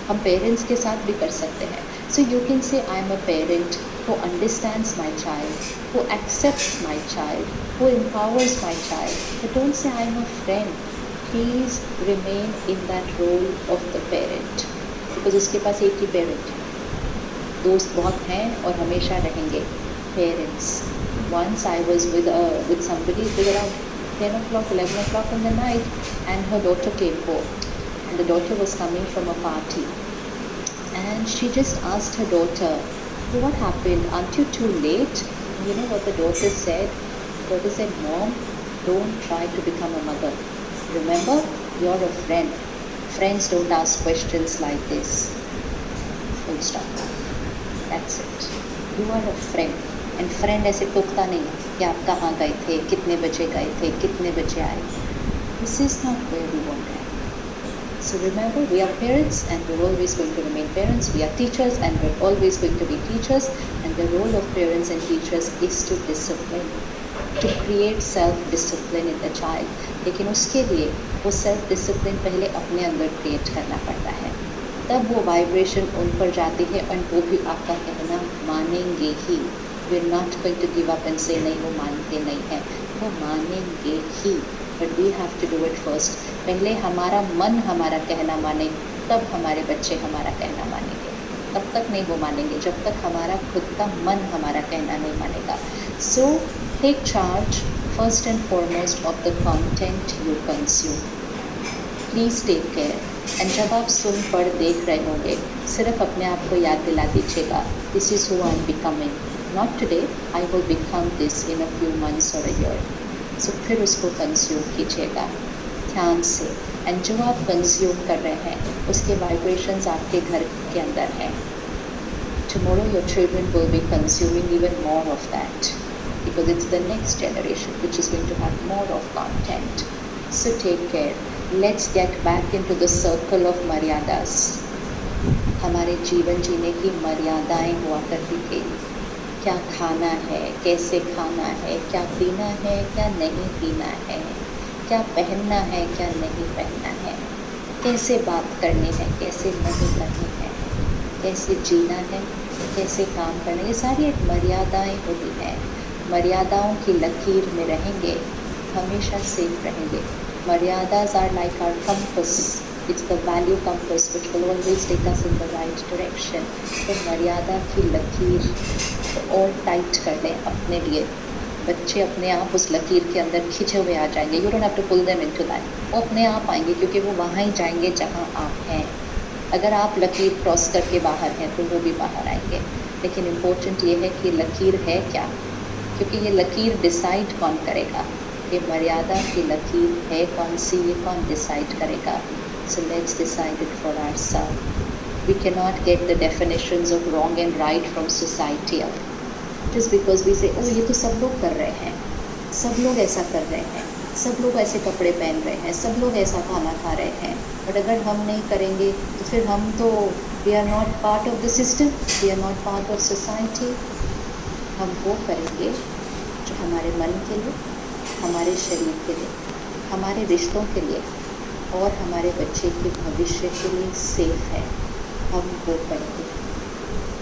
हम पेरेंट्स के साथ भी कर सकते हैं। सो you can say I am a parent who understands my child, who accepts my child, who empowers my child, but don't say I am a friend. Please remain in that role of the parent, because उसके पास एक ही parent है। दोस्त बहुत हैं और हमेशा रहेंगे, parents. Once I was with somebody, it was around 10 o'clock, 11 o'clock in the night, and her daughter came home. And the daughter was coming from a party. And she just asked her daughter, "Oh, what happened? Aren't you too late?" And you know what the daughter said? The daughter said, "Mom, don't try to become a mother. Remember, you're a friend. Friends don't ask questions like this." Full stop. That's it. You are a friend. And friend ऐसे टोकता नहीं है कि आप कहाँ गए थे, कितने बजे गए थे, कितने बजे आए। This is not where we want to. So remember, we are parents and we are always going to remain parents. We are teachers and we are always going to be teachers. And the role of parents and teachers is to discipline, to create self discipline in the child. लेकिन उसके लिए वो self discipline पहले अपने अंदर create करना पड़ता है, तब वो वाइब्रेशन उन पर जाती है और वो भी आपका कहना मानेंगे ही। We are not going to give up and से नहीं वो मानते नहीं हैं, वो मानेंगे ही, but we have to do it first. पहले हमारा मन हमारा कहना माने, तब हमारे बच्चे हमारा कहना मानेंगे। तब तक नहीं वो मानेंगे जब तक हमारा खुद का मन हमारा कहना नहीं मानेगा। So take charge first and foremost of the content you consume. Please take care. And जब आप सुन पढ़ देख रहे होंगे, सिर्फ अपने आप को याद दिला दीजिएगा, this is who I am becoming, not today, I will become this in a few months or a year. So फिर उसको कंज्यूम कीजिएगा ध्यान से। एंड जो आप कंज्यूम कर रहे हैं उसके वाइब्रेशंस आपके घर के अंदर हैं। Tomorrow your children will be consuming even more of that, because it's the next generation which is going to have more of content. So take care. Let's get back into the circle of maryadas. हमारे जीवन जीने की मर्यादाएं हुआ करती थी। क्या खाना है, कैसे खाना है, क्या पीना है, क्या नहीं पीना है, क्या पहनना है, क्या नहीं पहनना है, कैसे बात करनी है, कैसे नहीं करनी है, कैसे जीना है, कैसे काम करना है, ये सारी एक मर्यादाएं होती हैं। मर्यादाओं की लकीर में रहेंगे, हमेशा सेफ रहेंगे। मर्यादाज are like our compass, it's the value compass which will always take us in the right direction. तो मर्यादा की लकीर और टाइट कर लें अपने लिए, बच्चे अपने आप उस लकीर के अंदर खिंचे हुए आ जाएंगे. You don't have to pull them into that. वो अपने आप आएंगे क्योंकि वो वहाँ ही जाएंगे जहाँ आप हैं. अगर आप लकीर क्रॉस करके बाहर हैं तो वो भी बाहर आएंगे. लेकिन इम्पोर्टेंट ये है कि लकीर है क्या, क्योंकि ये लकीर डिसाइड कौन करेगा, ये मर्यादा की लकीर है कौन सी, ये कौन डिसाइड करेगा. So let's decide it for ourselves. We cannot get the definitions of wrong and right from society out. Just because we say, oh, ये तो सब लोग कर रहे हैं, सब लोग ऐसा कर रहे हैं, सब लोग ऐसे कपड़े पहन रहे हैं, सब लोग ऐसा खाना खा रहे हैं, बट अगर हम नहीं करेंगे तो फिर हम तो we are not part of the system, we are not part of society. हम वो करेंगे जो हमारे मन के लिए, हमारे शरीर के लिए, हमारे रिश्तों के लिए और हमारे बच्चे के भविष्य के लिए सेफ है. हम वो करेंगे.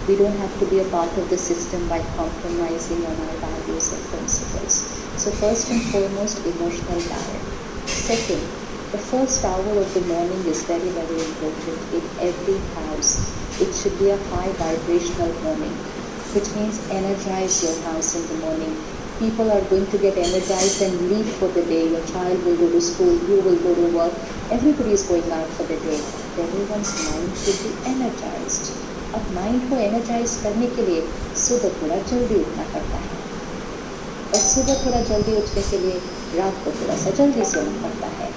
We don't have to be a part of the system by compromising on our values and principles. So first and foremost, emotional balance. Second, the first hour of the morning is very, very important in every house. It should be a high vibrational morning, which means energize your house in the morning. People are going to get energized and leave for the day. Your child will go to school, you will go to work. Everybody is going out for the day. Everyone's mind should be energized. अब mind को energise करने के लिए सुबह थोड़ा जल्दी उठना पड़ता है, और सुबह थोड़ा जल्दी उठने के लिए रात को थोड़ा सा जल्दी सोना पड़ता है.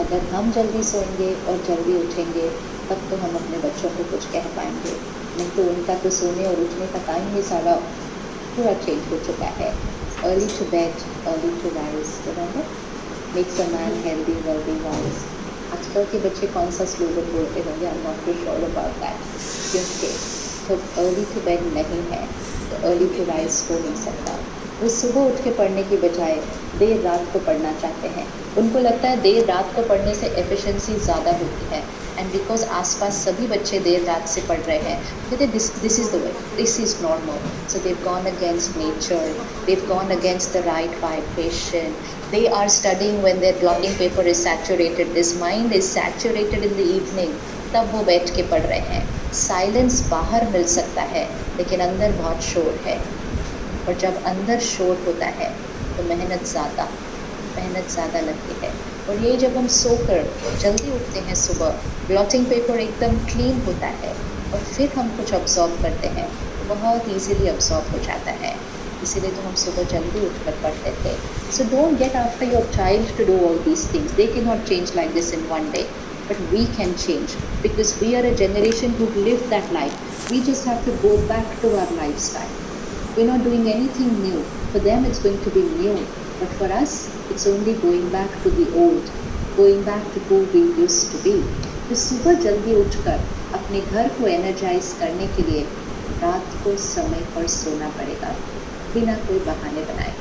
अगर हम जल्दी सोएंगे और जल्दी उठेंगे तब तो हम अपने बच्चों को कुछ कह पाएंगे, नहीं तो उनका तो सोने और उठने का टाइम ही सारा पूरा चेंज हो चुका है. Early to bed, early to rise, makes a man healthy, wealthy, wise. आजकल के बच्चे कौन सा स्लोगन बोलते होंगे, I am not too sure about that, क्योंकि तो अर्ली टू बेड नहीं है तो अर्ली टू राइज हो नहीं सकता. वो सुबह उठ के पढ़ने की बजाय देर रात को पढ़ना चाहते हैं. उनको लगता है देर रात को पढ़ने से एफिशिएंसी ज़्यादा होती है, एंड बिकॉज आसपास सभी बच्चे देर रात से पढ़ रहे हैं, कहते this is the way, this is normal. So they've gone against nature, they've gone against the right vibration. They are studying when their blotting paper is saturated. This mind is saturated in the evening. तब वो बैठ के पढ़ रहे हैं. Silence बाहर मिल सकता है लेकिन अंदर बहुत शोर है, और जब अंदर शोर होता है तो मेहनत ज़्यादा लगती है. और ये जब हम सोकर जल्दी उठते हैं सुबह, ब्लॉटिंग पेपर एकदम क्लीन होता है और फिर हम कुछ ऑब्जॉर्व करते हैं तो बहुत ईजीली ऑब्जॉर्व हो जाता है. इसीलिए तो हम सुबह जल्दी उठकर पढ़ते थे. So don't get after your child to do all these things. They can not change like this in one day, but we can change because we are a generation who lived that life. We just have to go back to our lifestyle. We're not doing anything new. For them it's going to be new, but for us it's only going back to the old, going back to who we used to be. तो सुबह जल्दी उठकर अपने घर को energise करने के लिए रात को समय पर सोना पड़ेगा, बिना कोई बहाने बनाए.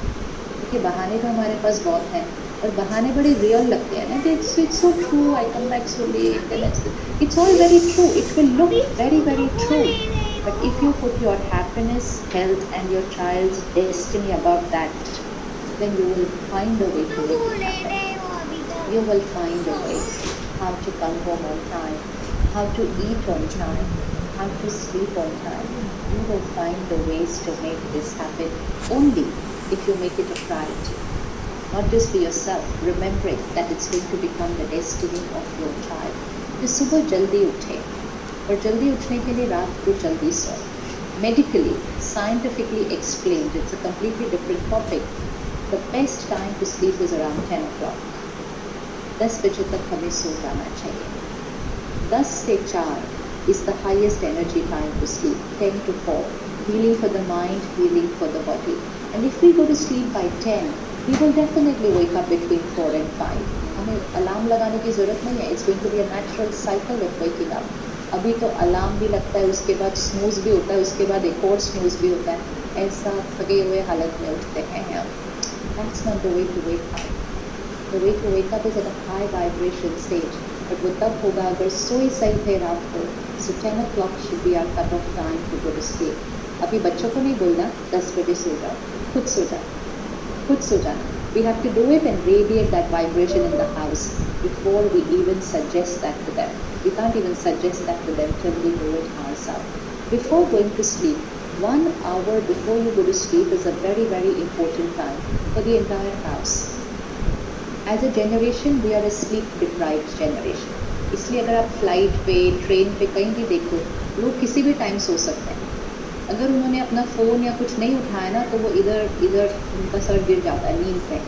क्योंकि बहाने तो हमारे पास बहुत हैं और बहाने बड़े रियल लगते हैं ना. It's so true, I come back so late, it's all very true, it will look very very true, but if you put your happiness, health and your child's destiny above that, then you will find a way to make it happen. You will find a way how to come home on time, how to eat on time, how to sleep on time. You will find the ways to make this happen only if you make it a priority. Not just for yourself, remembering that it's going to become the destiny of your child. तो सुबह जल्दी उठे, और जल्दी उठने के लिए रात को जल्दी सोए. Medically, scientifically explained, it's a completely different topic. The best time to sleep is around 10 o'clock. 10 बजे तक हमें सो जाना चाहिए. 10 से 4 is the highest energy time to sleep. 10 to 4, healing for the mind, healing for the body. And if we go to sleep by 10, we will definitely wake up between 4 and 5. हमें alarm लगाने की ज़रूरत नहीं है. It's going to be a natural cycle of waking up. अभी तो alarm भी लगता है, उसके बाद स्नूज़ भी होता है, उसके बाद एक और स्नूज़ भी होता है. ऐसा थके हुए हालत में उठते हैं हम. That's not the way to wake up. The way to wake up is at a high vibration stage. But वो तब होगा अगर सोए सही थे रात को. So 10 o'clock should be our cut off time to go to sleep. अभी बच्चों को नहीं बोलना 10 बजे सो जाओ, खुद सो जाओ. We have to do it and radiate that vibration in the house before we even suggest that to them. We can't even suggest that to them till we do it ourselves. Before going to sleep, 1 hour before you go to sleep is a very, very important time for the entire house. As a generation, we are a sleep deprived generation. इसलिए अगर आप flight पे, train पे कहीं भी देखो, लोग किसी भी टाइम सो सकते हैं. अगर उन्होंने अपना फ़ोन या कुछ नहीं उठाया ना, तो वो इधर इधर उनका सर गिर जाता है नींद पे.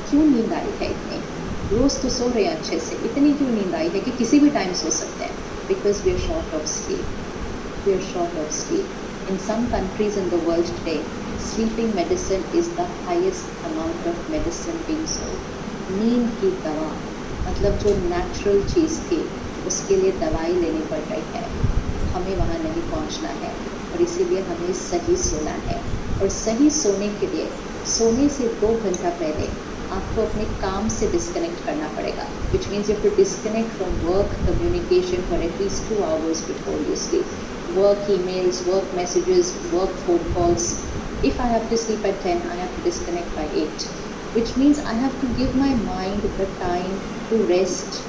क्यों नींद आई है इतनी? रोज़ तो सो रहे हैं अच्छे से, इतनी क्यों नींद आई है कि किसी भी टाइम सो सकते हैं? Because we are short of sleep. We are short of sleep. In some countries in the world today, sleeping medicine is the highest amount of medicine being sold. नींद की दवा, मतलब जो नेचुरल चीज़ थी, उसके लिए दवाई लेनी पड़ रही है. हमें वहाँ नहीं पहुँचना है, और इसीलिए हमें सही सोना है. और सही सोने के लिए सोने से 2 घंटा पहले आपको अपने काम से डिस्कनेक्ट करना पड़ेगा. Which means you have to disconnect from work communication for at least 2 hours before you sleep. Work emails, work messages, work phone calls. If I have to sleep at 10, I have to disconnect by 8. Which means I have to give my mind the time to rest,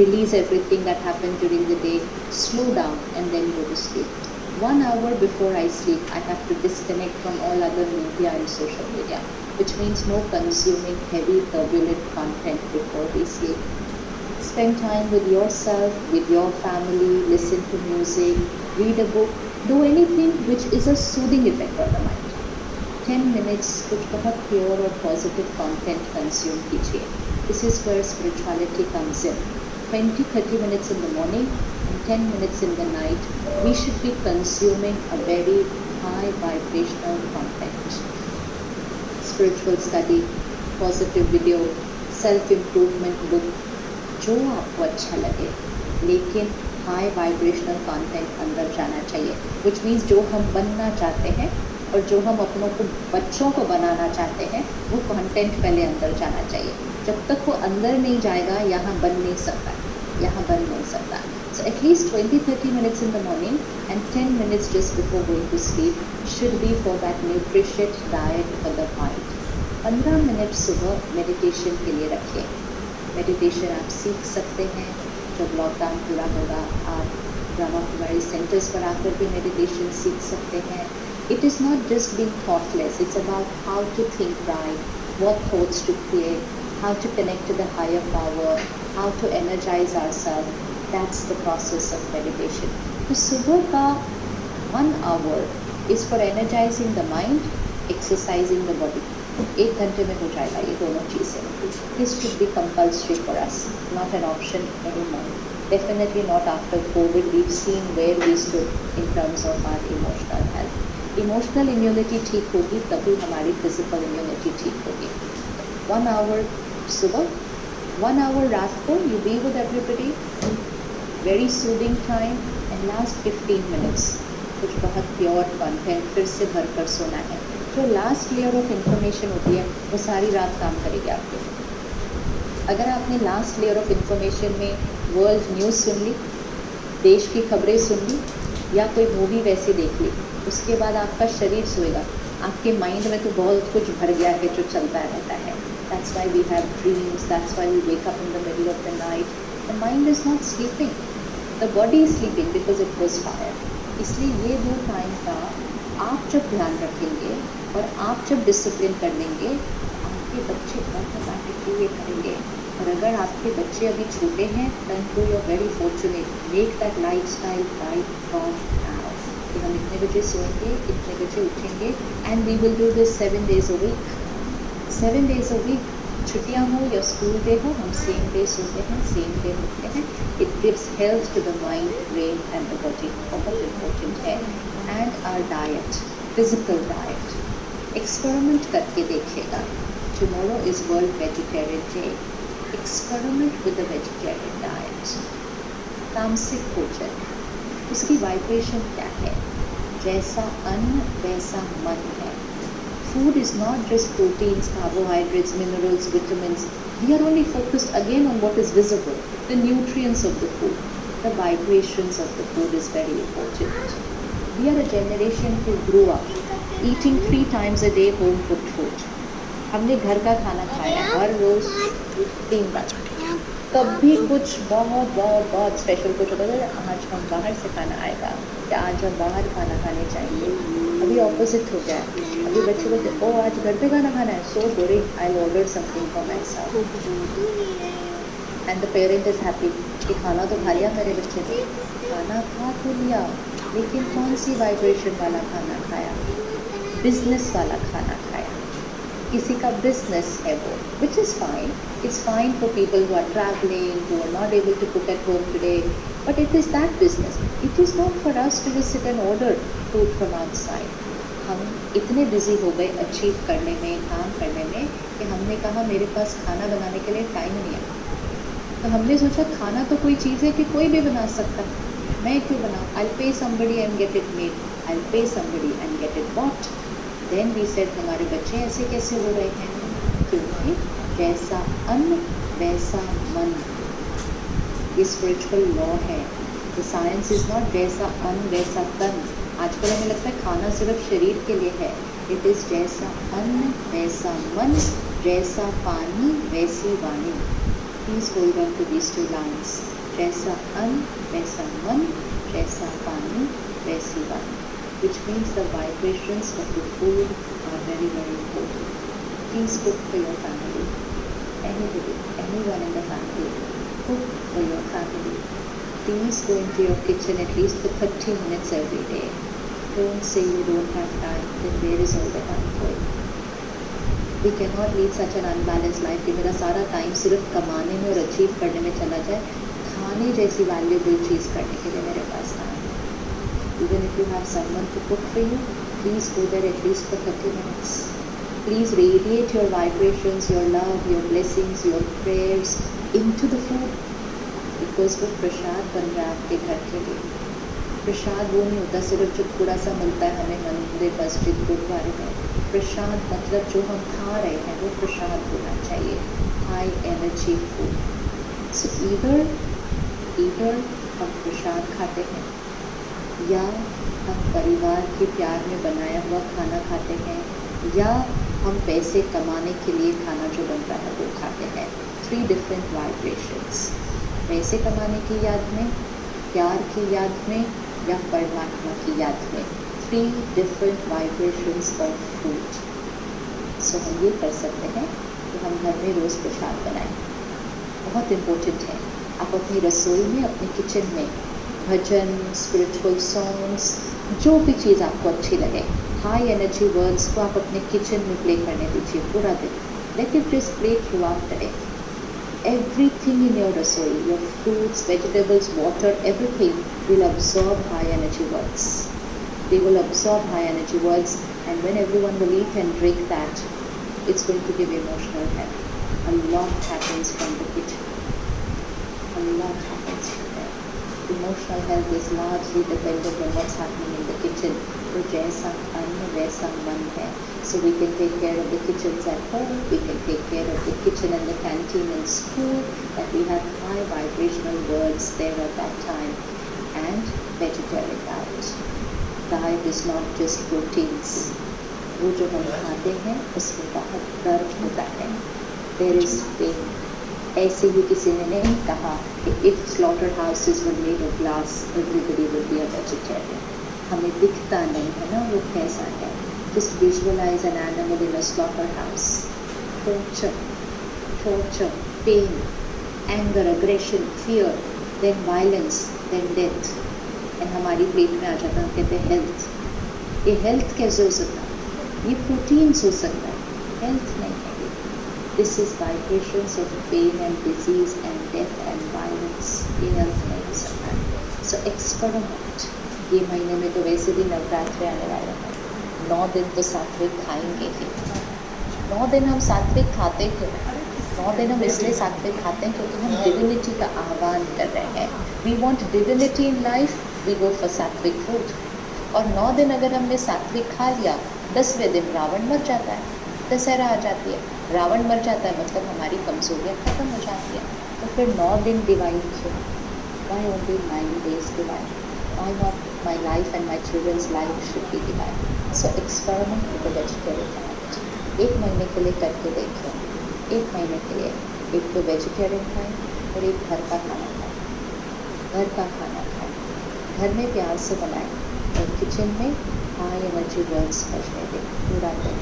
release everything that happened during the day, slow down, and then go to sleep. 1 hour before I sleep, I have to disconnect from all other media and social media, which means no consuming heavy, turbulent content before we sleep. Spend time with yourself, with your family, listen to music, read a book, do anything which is a soothing effect on the mind. 10 minutes कुछ बहुत pure और positive content consume कीजिए. This is where spirituality comes in. 20-30 minutes in the morning and 10 minutes in the night, we should be consuming a very high vibrational content. Spiritual study, positive video, self-improvement book, जो आपको अच्छा लगे, लेकिन high vibrational content अंदर जाना चाहिए. Which means जो हम बनना चाहते हैं और जो हम अपनों को बच्चों को बनाना चाहते हैं, वो कंटेंट पहले अंदर जाना चाहिए. जब तक वो अंदर नहीं जाएगा, यहाँ बन नहीं सकता, यहाँ बन नहीं सकता. So at least 20-30 minutes in the morning and 10 minutes just before going to sleep should be for that nutritious diet for the mind. 15 minute सुबह मेडिटेशन के लिए रखिए. मेडिटेशन आप सीख सकते हैं. जब लॉकडाउन पूरा होगा, आप ब्रह्मा कुमारी सेंटर्स पर आकर भी मेडिटेशन सीख सकते हैं. It is not just being thoughtless, it's about how to think right, what thoughts to create, how to connect to the higher power, how to energise ourselves. That's the process of meditation. तो सुबह का 1 hour is for energising the mind, exercising the body. 1 घंटे में हो जाएगा ये दोनों चीज़ें. This should be compulsory for us, not an option anymore. Definitely not after COVID. We've seen where we stood in terms of our emotional health. Emotional immunity ठीक होगी तभी हमारी physical immunity ठीक होगी. 1 hour सुबह, 1 hour रात को, you be with everybody, very soothing time, and last 15 minutes कुछ बहुत प्योर कंटेंट फिर से भरकर सोना है. जो लास्ट लेयर ऑफ इंफॉर्मेशन होती है वो सारी रात काम करेगी आपके. अगर आपने लास्ट लेयर ऑफ इंफॉर्मेशन में वर्ल्ड न्यूज़ सुन ली, देश की खबरें सुन ली, या कोई मूवी वैसी देख ली, उसके बाद आपका शरीर सोएगा. आपके माइंड में तो बहुत कुछ भर गया है जो चलता रहता है. That's why we have dreams, that's why we wake up in the middle of the night. The mind is not sleeping, the body is sleeping because it was fire. इसलिए ये 2 टाइम का आप जब ध्यान रखेंगे और आप जब डिसिप्लिन कर लेंगे, आपके बच्चे ऑटोमेटिकली ये करेंगे. और अगर आपके बच्चे अभी छोटे हैं, then you are very fortunate. Make that lifestyle right from now. कि हम इतने बजे सोएंगे, इतने बजे उठेंगे, and we will do this 7 days a week. 7 days a week. छुट्टियाँ हो या स्कूल डे हो, हम सेम डे सोते हैं, सेम डे उठते हैं. It gives health to the mind, brain and the body. बहुत important है. And our diet, physical diet. Experiment करके देखिएगा. Tomorrow is World Vegetarian Day. Experiment with a vegetarian diet. तामसिक भोजन, उसकी वाइब्रेशन क्या है? जैसा अन्न वैसा मन है. Food is not just proteins, carbohydrates, minerals, vitamins. We are only focused again on what is visible, the nutrients of the food. The vibrations of the food is very important. We are a generation who grew up eating 3 times a day home cooked food. हमने घर का खाना खाया हर रोज़ 3 बार. कभी कुछ बहुत बहुत बहुत स्पेशल कुछ होता था, आज हम बाहर से खाना आएगा या आज हम बाहर खाना खाने जाएंगे। अभी ऑपोजिट हो गया है। अभी बच्चे बोलते ओ आज घर पे खाना खाना है, so boring, I order something for my self and the parent is happy कि खाना तो खा लिया मेरे बच्चे ने। खाना खा तो लिया, लेकिन कौन सी वाइब्रेशन वाला खाना खाया? बिजनेस वाला खाना खाया। किसी का बिजनेस है वो, which is fine, it's fine for people who are travelling, who are not able to cook at home today, but it is that business. It is not for us to just sit and order food from outside. हम इतने busy हो गए achieve करने में, काम करने में, कि हमने कहा मेरे पास खाना बनाने के लिए टाइम नहीं है। तो हमने सोचा खाना तो कोई चीज़ है कि कोई भी बना सकता है, मैं क्यों बनाऊँ? I pay somebody and get it made, I pay somebody and get it bought. Then we said हमारे बच्चे ऐसे कैसे हो रहे हैं? क्योंकि जैसा अन्न वैसा मन, ये स्पिरिचुअल लॉ है। द साइंस इज नॉट जैसा अन्न वैसा तन। आजकल हमें लगता है खाना सिर्फ शरीर के लिए है। इट इज जैसा अन्न वैसा मन, जैसा पानी वैसी वाणी। Please hold on to these two lines. जैसा अन्न वैसा मन, जैसा पानी वैसी वाणी, which means the vibrations of the food are very, very important. Please cook for your family. Anybody, anyone in the family, cook for your family. Please go into your kitchen at least for 30 minutes every day. Don't say you don't have time, then where is all the time going? We cannot lead such an unbalanced life कि मेरा सारा time सिर्फ कमाने में और achieve करने में चला जाए, खाने जैसी वैल्यूबल चीज़ करने के लिए मेरे पास time. Even if you have someone to cook for you, please go there at least for 30 minutes. Please radiate your vibrations, your love, your blessings, your prayers into the food. Because वो प्रसाद बन रहा है आपके घर के लिए। प्रसाद वो नहीं होता सिर्फ जो थोड़ा सा मिलता है हमें मंदिर मस्जिद गुरुद्वारे में। प्रसाद मतलब जो हम खा रहे हैं वो प्रसाद होना चाहिए, हाई एनर्जी फूड। सो ईदर हम प्रसाद खाते हैं, या हम परिवार के प्यार में बनाया हुआ खाना खाते हैं, या हम पैसे कमाने के लिए खाना जो बन रहा है वो खाते हैं। 3 डिफरेंट वाइब्रेशंस, पैसे कमाने की याद में, प्यार की याद में, या परमात्मा की याद में। 3 डिफरेंट वाइब्रेशंस ऑफ फूड। सो हम ये कर सकते हैं कि हम घर में रोज़ प्रसाद बनाएं। बहुत इम्पोर्टेंट है। आप अपनी रसोई में, अपने किचन में भजन, स्पिरिचुअल सॉन्ग्स, जो भी चीज़ आपको अच्छी लगे, हाई एनर्जी वर्ड्स को आप अपने किचन में प्ले करने दीजिए पूरा दिन। Let it just play through out the day. Everything in your rasoi, your fruits, vegetables, water, everything will absorb high energy words. They will absorb high energy words, and when everyone will eat and drink that, it's going to give emotional health. A lot happens from the kitchen. A lot happens from there. Emotional health is largely dependent on what's happening in the kitchen. तो जैसा अन्न वैसा मन है. So we can take care of the kitchens at home, we can take care of the kitchen and the canteen in school, that we have high vibrational words there at that time. And vegetarian diet. Diet is not just proteins. वो जो हम खाते हैं उसमें बहुत दर्द होता है. There is pain. ऐसे ही किसी ने नहीं कहा कि if slaughterhouses were made of glass, everybody would be a vegetarian. हमें दिखता नहीं है ना वो कैसा है. Just visualize an animal in a slaughterhouse. Torture, pain, anger, aggression, fear, then violence, then death. And हमारी प्लेट में आ जाता है, कहते हैं health. ये health कैसे हो सकता है? ये proteins हो सकता है, health नहीं है ये. This is vibrations of pain and disease and death and violence. ये health नहीं हो सकता है. So experiment. ये महीने में तो वैसे भी नवरात्रि आने वाले हैं. 9 दिन तो सात्विक खाएंगे ही. 9 दिन हम सात्विक खाते थे. 9 दिन हम इसलिए सात्विक खाते हैं क्योंकि हम डिविनिटी का आह्वान कर रहे हैं. We want divinity in life, we go for sattvic food. और 9 दिन अगर हमने सात्विक खा लिया, 10वें दिन रावण मर जाता है, दशहरा आ जाती है. रावण मर जाता है मतलब हमारी कमजोरियाँ खत्म हो जाती है. तो फिर 9 दिन डिवाइन क्यों? Why only 9 days divine? Why not my life and my children's life should be divine? So experiment with the vegetarian diet. 1 महीने के लिए करके देखो. 1 महीने के लिए एक तो वेजिटेरियन खाएं, और एक घर का खाना खाएं। घर का खाना खाएं, घर में प्यार से बनाएं और किचन में हाई एनर्जी वर्ड्स बजने दें पूरा दिन।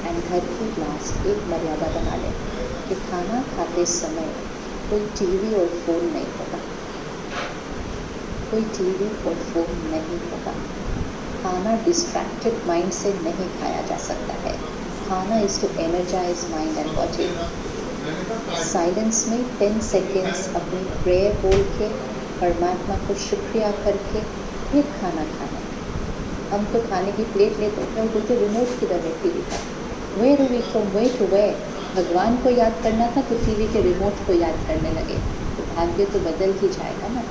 एंड घर की लास्ट एक मर्यादा बना लें कि खाना खाते समय कोई टीवी और फ़ोन नहीं होगा, कोई टीवी और फ़ोन नहीं होगा। खाना डिस्ट्रैक्टेड माइंड से नहीं खाया जा सकता है। खाना is to energise mind and body. Silence में 10 सेकेंड्स अपनी प्रेयर बोल के परमात्मा को शुक्रिया करके फिर खाना खाना। हम तो खाने की प्लेट लेते हैं और बोलते रिमोट किधर है टीवी का, where we from way to way. भगवान को याद करना था तो टीवी के रिमोट को याद करने लगे, तो भाग्य तो बदल ही जाएगा ना।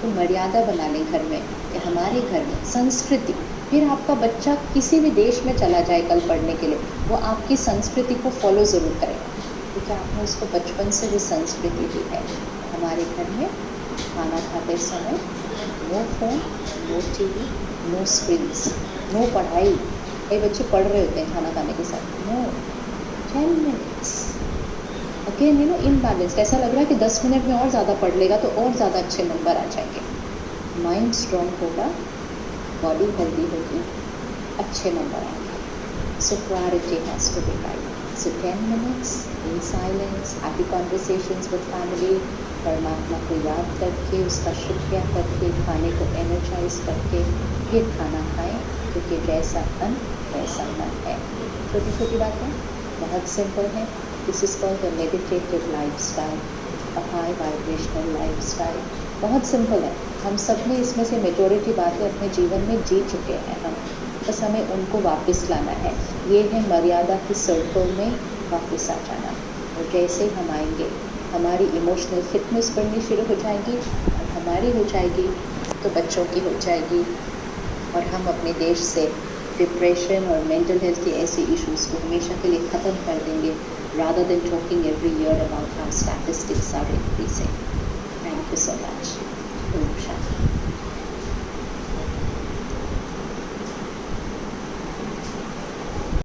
तो मर्यादा बना लें घर में कि हमारे घर में संस्कृति। फिर आपका बच्चा किसी भी देश में चला जाए कल पढ़ने के लिए, वो आपकी संस्कृति को फॉलो ज़रूर करेगा, क्योंकि आपने उसको बचपन से भी संस्कृति दी है। हमारे घर में खाना खाते समय no phone, no TV, no screens, no पढ़ाई। कई बच्चे पढ़ रहे होते हैं खाना खाने के साथ, नो 10 मिनट्स। अगेन इम्बैलेंस्ड, ऐसा लग रहा है कि 10 मिनट में और ज़्यादा पढ़ लेगा तो और ज़्यादा अच्छे नंबर आ जाएंगे। माइंड स्ट्रॉन्ग होगा, बॉडी हेल्दी होगी, अच्छे नंबर आएंगे। So priority has to be right. So 10 minutes in silence, happy conversations with family, परमात्मा को याद करके उसका शुक्रिया करके खाने को एनर्जाइज करके फिर खाना खाएं, क्योंकि जैसा तन वैसा मन है। छोटी छोटी बातें बहुत सिंपल है। This is called a meditative lifestyle, a high vibrational lifestyle. बहुत सिंपल है, हम सब ने इसमें से मेजॉरिटी बातें अपने जीवन में जी चुके हैं हम, बस हमें उनको वापस लाना है। ये है मर्यादा की सर्कल में वापस आ जाना। और जैसे हम आएंगे हमारी इमोशनल फिटनेस बढ़नी शुरू हो जाएगी, और हमारी हो जाएगी तो बच्चों की हो जाएगी, और हम अपने देश से डिप्रेशन और मेंटल हेल्थ के ऐसे इश्यूज़ को हमेशा के लिए ख़त्म कर देंगे, rather than talking every year about how statistics are increasing. Thank you so much. Om Shanti.